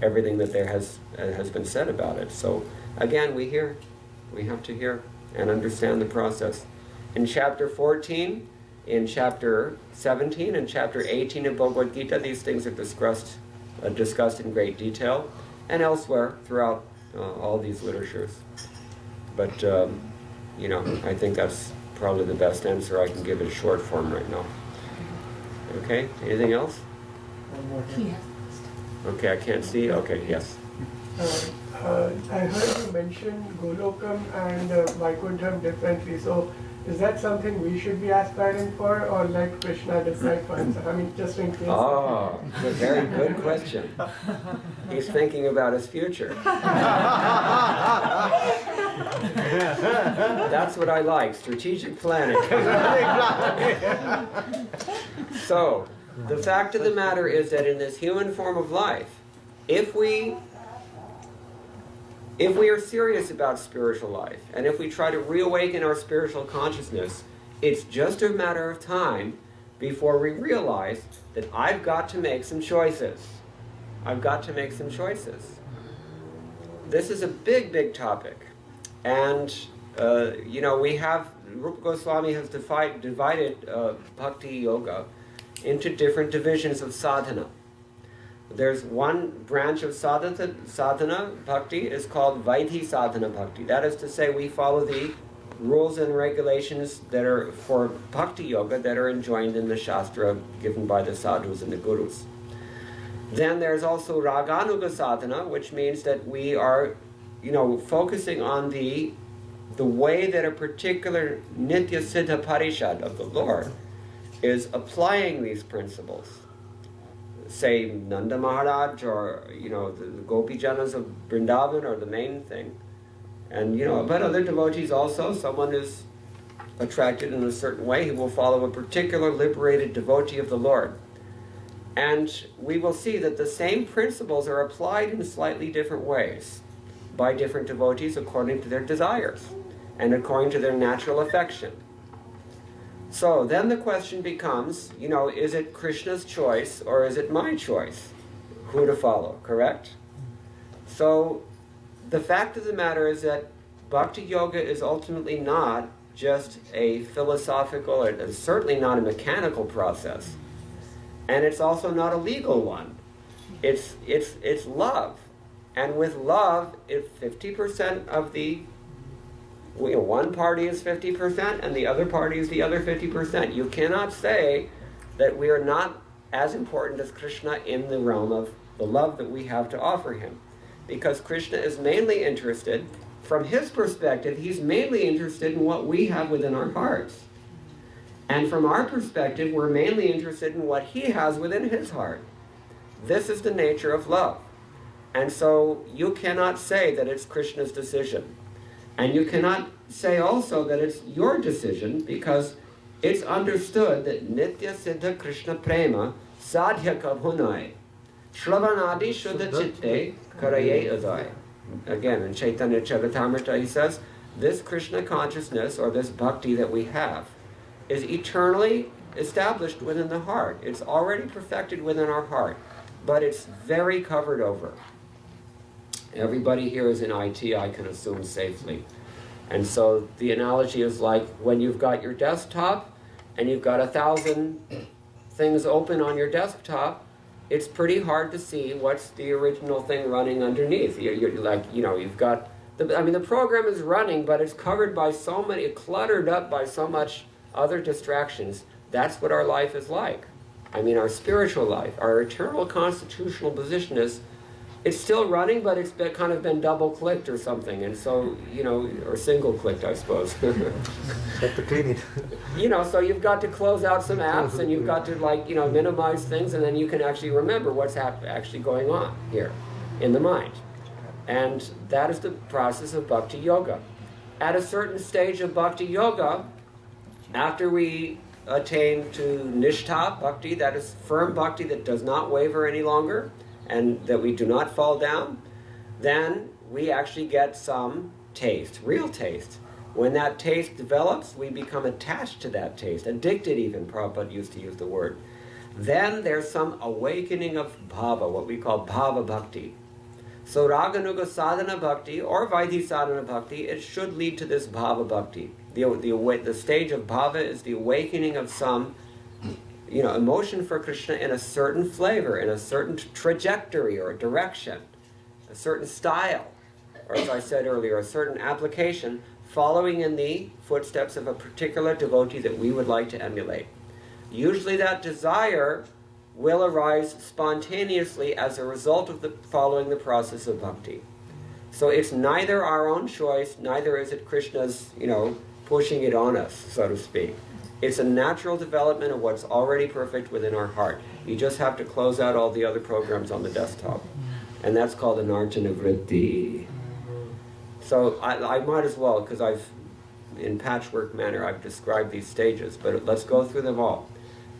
everything that there has been said about it. So again, we have to hear and understand the process. In chapter 14, in chapter 17, and chapter 18 of Bhagavad Gita, these things are discussed in great detail, and elsewhere throughout all these literatures. But I think that's probably the best answer I can give in short form right now. Okay, anything else? Yes. Okay, I can't see. Okay, yes. I heard you mention Golokam and Vaikuntham differently. So is that something we should be aspiring for, or like Krishna decide for himself? I mean, just in case. Oh, it's a very good question. He's thinking about his future. That's what I like, strategic planning. So, the fact of the matter is that in this human form of life, if we are serious about spiritual life, and if we try to reawaken our spiritual consciousness, it's just a matter of time before we realize that I've got to make some choices. I've got to make some choices. This is a big, big topic. And, Rupa Goswami has divided bhakti yoga into different divisions of sadhana. There's one branch of sadhana bhakti is called Vaidhi sadhana bhakti. That is to say, we follow the rules and regulations that are for bhakti yoga that are enjoined in the shastra given by the sadhus and the gurus. Then there's also Raganuga sadhana, which means that we are, focusing on the way that a particular Nitya Siddha Parishad of the Lord is applying these principles. Say Nanda Maharaj or, the Gopi Janas of Vrindavan are the main thing. And, but other devotees also, someone is attracted in a certain way, he will follow a particular liberated devotee of the Lord. And we will see that the same principles are applied in slightly different ways by different devotees according to their desires and according to their natural affection. So then the question becomes, is it Krishna's choice or is it my choice who to follow, correct? So the fact of the matter is that Bhakti Yoga is ultimately not just a philosophical, or certainly not a mechanical process. And it's also not a legal one. It's love. And with love, if 50% of the, one party is 50% and the other party is the other 50%. You cannot say that we are not as important as Krishna in the realm of the love that we have to offer him. Because Krishna is mainly interested, from his perspective, he's mainly interested in what we have within our hearts. And from our perspective, we're mainly interested in what he has within his heart. This is the nature of love. And so you cannot say that it's Krishna's decision. And you cannot say also that it's your decision, because it's understood that Nitya Siddha Krishna Prema Sadhya Kabhunai Shravanadi Shuddha Chitte Karaye Adai. Again, in Chaitanya Charitamrita he says, this Krishna consciousness, or this bhakti that we have, is eternally established within the heart. It's already perfected within our heart, but it's very covered over. Everybody here is in IT, I can assume, safely. And so the analogy is like when you've got your desktop and you've got 1,000 things open on your desktop, it's pretty hard to see what's the original thing running underneath. You're like, you've got, the program is running, but it's covered by so many, cluttered up by so much other distractions. That's what our life is like. Our spiritual life, our eternal constitutional position is, it's still running, but it's kind of been double-clicked or something, and so, or single-clicked, I suppose. Have to clean it. So you've got to close out some apps, and you've got to, minimize things, and then you can actually remember what's actually going on here in the mind. And that is the process of Bhakti Yoga. At a certain stage of Bhakti Yoga, after we attain to Nishtha Bhakti, that is firm Bhakti that does not waver any longer, and that we do not fall down, then we actually get some taste, real taste. When that taste develops, we become attached to that taste, addicted even, Prabhupada used to use the word. Then there's some awakening of bhava, what we call bhava bhakti. So Raganuga sadhana bhakti, or Vaidhi sadhana bhakti, it should lead to this bhava bhakti. The stage of bhava is the awakening of some emotion for Krishna in a certain flavor, in a certain trajectory or direction, a certain style, or as I said earlier, a certain application, following in the footsteps of a particular devotee that we would like to emulate. Usually that desire will arise spontaneously as a result of following the process of bhakti. So it's neither our own choice, neither is it Krishna's, pushing it on us, so to speak. It's a natural development of what's already perfect within our heart. You just have to close out all the other programs on the desktop. And that's called an arjana vritti. So I might as well, because in patchwork manner, I've described these stages, but let's go through them all.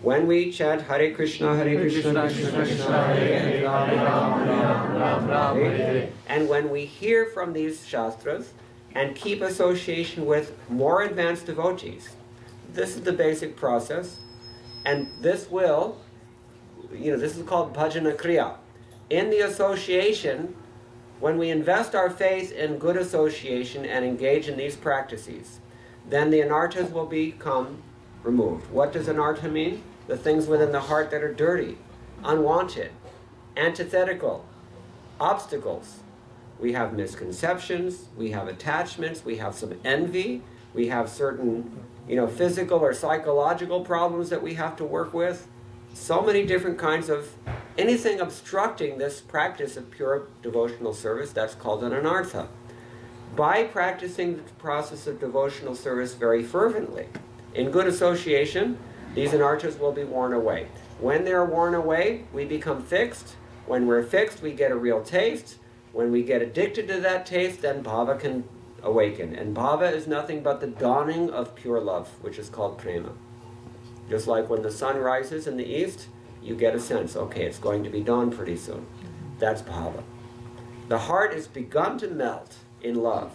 When we chant Hare Krishna, Krishna Krishna, Hare Hare, and when we hear from these shastras and keep association with more advanced devotees, this is the basic process, and this will, this is called bhajana kriya. In the association, when we invest our faith in good association and engage in these practices, then the anarthas will become removed. What does anartha mean? The things within the heart that are dirty, unwanted, antithetical, obstacles. We have misconceptions, we have attachments, we have some envy, we have certain physical or psychological problems that we have to work with. So many different kinds of anything obstructing this practice of pure devotional service, that's called an anartha. By practicing the process of devotional service very fervently, in good association, these anarthas will be worn away. When they're worn away, we become fixed. When we're fixed, we get a real taste. When we get addicted to that taste, then bhava can awaken. And bhava is nothing but the dawning of pure love, which is called prema. Just like when the sun rises in the east, you get a sense, okay, it's going to be dawn pretty soon. That's bhava. The heart is begun to melt in love.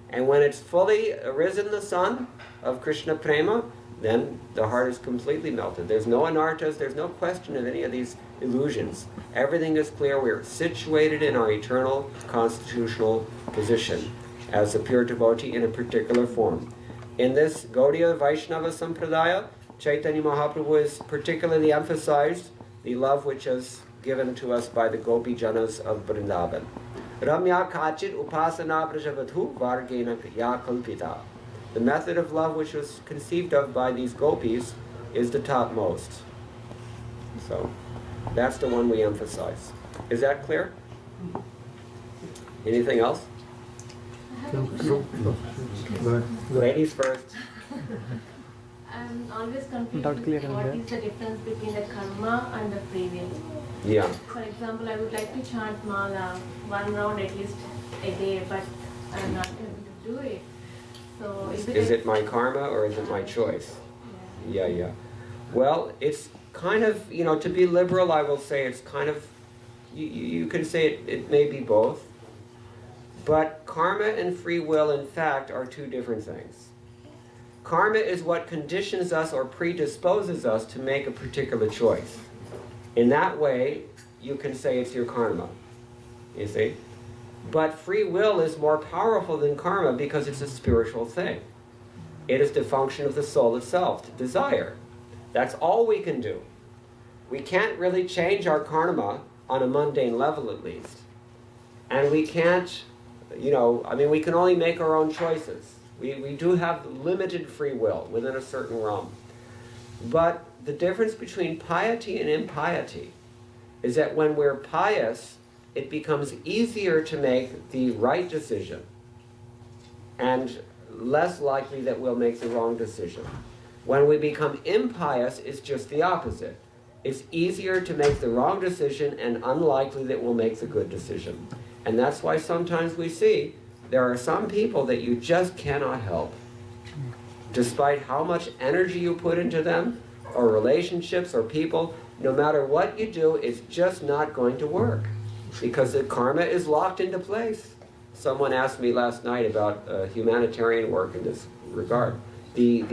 And when it's fully arisen, the sun of Krishna prema, then the heart is completely melted. There's no anarthas, there's no question of any of these illusions. Everything is clear. We're situated in our eternal constitutional position as a pure devotee in a particular form. In this Gaudiya Vaishnava Sampradaya, Chaitanya Mahaprabhu has particularly emphasized the love which is given to us by the Gopi Janas of Vrindavan. Ramya Kachit Upasana Prajavathu Vargena Ya Kalpita. The method of love which was conceived of by these gopis is the topmost. So, that's the one we emphasize. Is that clear? Anything else? Ladies first. I'm always confused Not clear with on what that. is the difference between the karma and the free will. Yeah. For example, I would like to chant mala 1 round at least a day, but I'm not able to do it. So Is it my karma or is it my choice? Yeah. Well, it's kind of, to be liberal, I will say it's kind of, you can say it may be both. But karma and free will, in fact, are two different things. Karma is what conditions us or predisposes us to make a particular choice. In that way, you can say it's your karma, you see? But free will is more powerful than karma because it's a spiritual thing. It is the function of the soul itself, to desire. That's all we can do. We can't really change our karma on a mundane level at least. And we can't, we can only make our own choices. We do have limited free will within a certain realm. But the difference between piety and impiety is that when we're pious, it becomes easier to make the right decision and less likely that we'll make the wrong decision. When we become impious, it's just the opposite. It's easier to make the wrong decision and unlikely that we'll make the good decision. And that's why sometimes we see there are some people that you just cannot help. Despite how much energy you put into them, or relationships, or people, no matter what you do, it's just not going to work. Because the karma is locked into place. Someone asked me last night about humanitarian work in this regard. The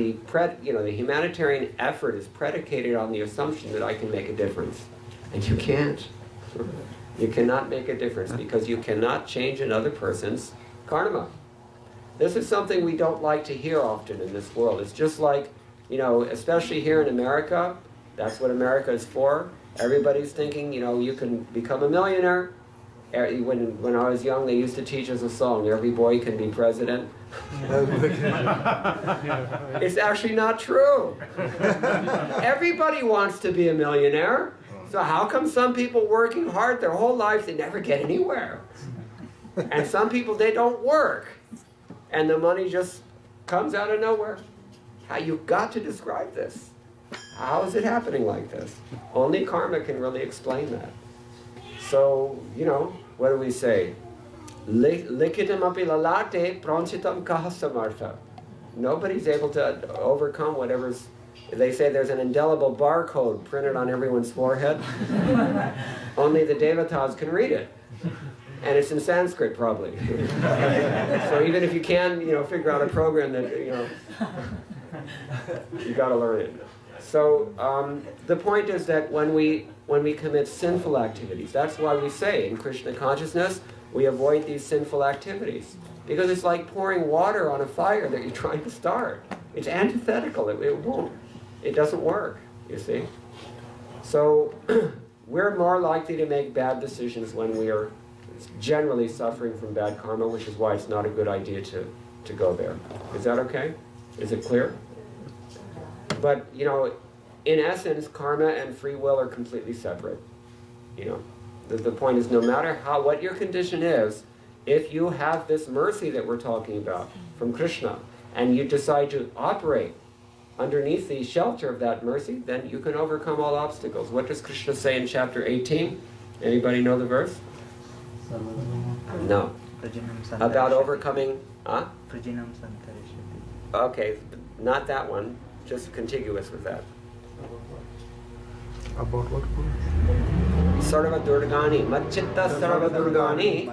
humanitarian effort is predicated on the assumption that I can make a difference. And you can't. You cannot make a difference because you cannot change another person's karma. This is something we don't like to hear often in this world. It's just like, especially here in America, that's what America is for. Everybody's thinking, you can become a millionaire. When I was young, they used to teach us a song, every boy can be president. It's actually not true. Everybody wants to be a millionaire. So how come some people working hard their whole lives, they never get anywhere? And some people, they don't work. And the money just comes out of nowhere. You've got to describe this. How is it happening like this? Only karma can really explain that. So, what do we say? Likitam api lalate pranchitam kaha samartha. Nobody's able to overcome whatever's... They say there's an indelible barcode printed on everyone's forehead. Only the devotees can read it. And it's in Sanskrit, probably. So even if you can, figure out a program that, you got to learn it. So the point is that when we commit sinful activities, that's why we say in Krishna consciousness, we avoid these sinful activities. Because it's like pouring water on a fire that you're trying to start. It's antithetical. It won't. It doesn't work, you see. So we're more likely to make bad decisions when we are generally suffering from bad karma, which is why it's not a good idea to go there. Is that okay? Is it clear? But, in essence, karma and free will are completely separate. The point is, no matter what your condition is, if you have this mercy that we're talking about from Krishna, and you decide to operate underneath the shelter of that mercy, then you can overcome all obstacles. What does Krishna say in chapter 18? Anybody know the verse? No. About overcoming, Prajinam Santarishati. okay, not that one, just contiguous with that. About what? Sarva Durgani, Matchitta Sarva Durgani,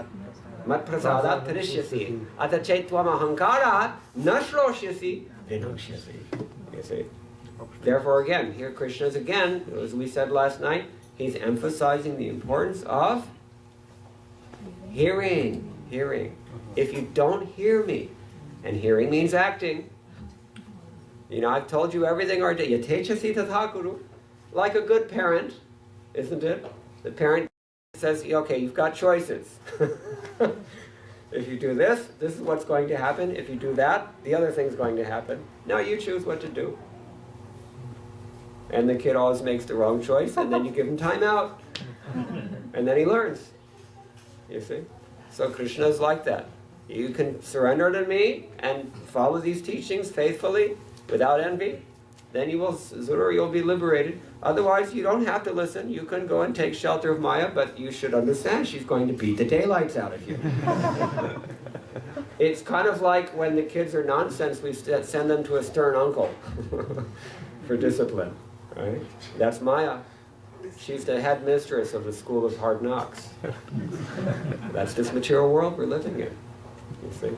Mat Prasadat Tarishyasi, Ata Chaitvam Ahankara, Nashroshasi, Vinashyasi. You see? Therefore, again, here Krishna is again, as we said last night, he's emphasizing the importance of hearing. If you don't hear me, and hearing means acting, you know, I've told you everything already. Yatechasi tathakuru, like a good parent, isn't it? The parent says, okay, you've got choices. If you do this, this is what's going to happen. If you do that, the other thing's going to happen. Now you choose what to do. And the kid always makes the wrong choice, and then you give him time out. And then he learns. You see? So Krishna is like that. You can surrender to me and follow these teachings faithfully, without envy, then you'll be liberated. Otherwise, you don't have to listen. You can go and take shelter of Maya, but you should understand she's going to beat the daylights out of you. It's kind of like when the kids are nonsense, we send them to a stern uncle for discipline, right? That's Maya. She's the headmistress of the school of hard knocks. That's this material world we're living in, you see.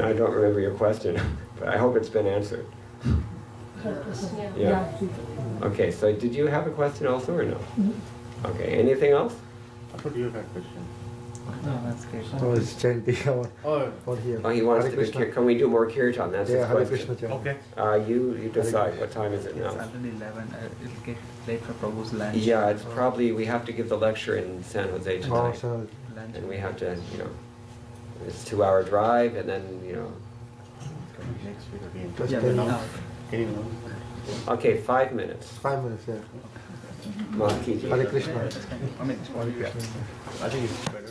I don't remember your question, but I hope it's been answered. Yeah. Okay, so did you have a question also or no? Okay, anything else? I thought you had a question. No, that's great. Oh, it's chanting. Oh, here. Oh, he wants to be, can we do more kirtan? That's his Hare question. Krishna chant. okay. You decide. What time is it now? It's already 11. It'll get late for Prabhu's lunch. Yeah, it's probably, we have to give the lecture in San Jose tonight. So Lunch. And we have to, it's a 2-hour drive, and then, Next week again. just Yeah, 10 no. minutes. Can you know? Okay, 5 minutes. 5 minutes, yeah. Maaf kijiye. Hare Krishna. I mean, Hare Krishna. I think it's better.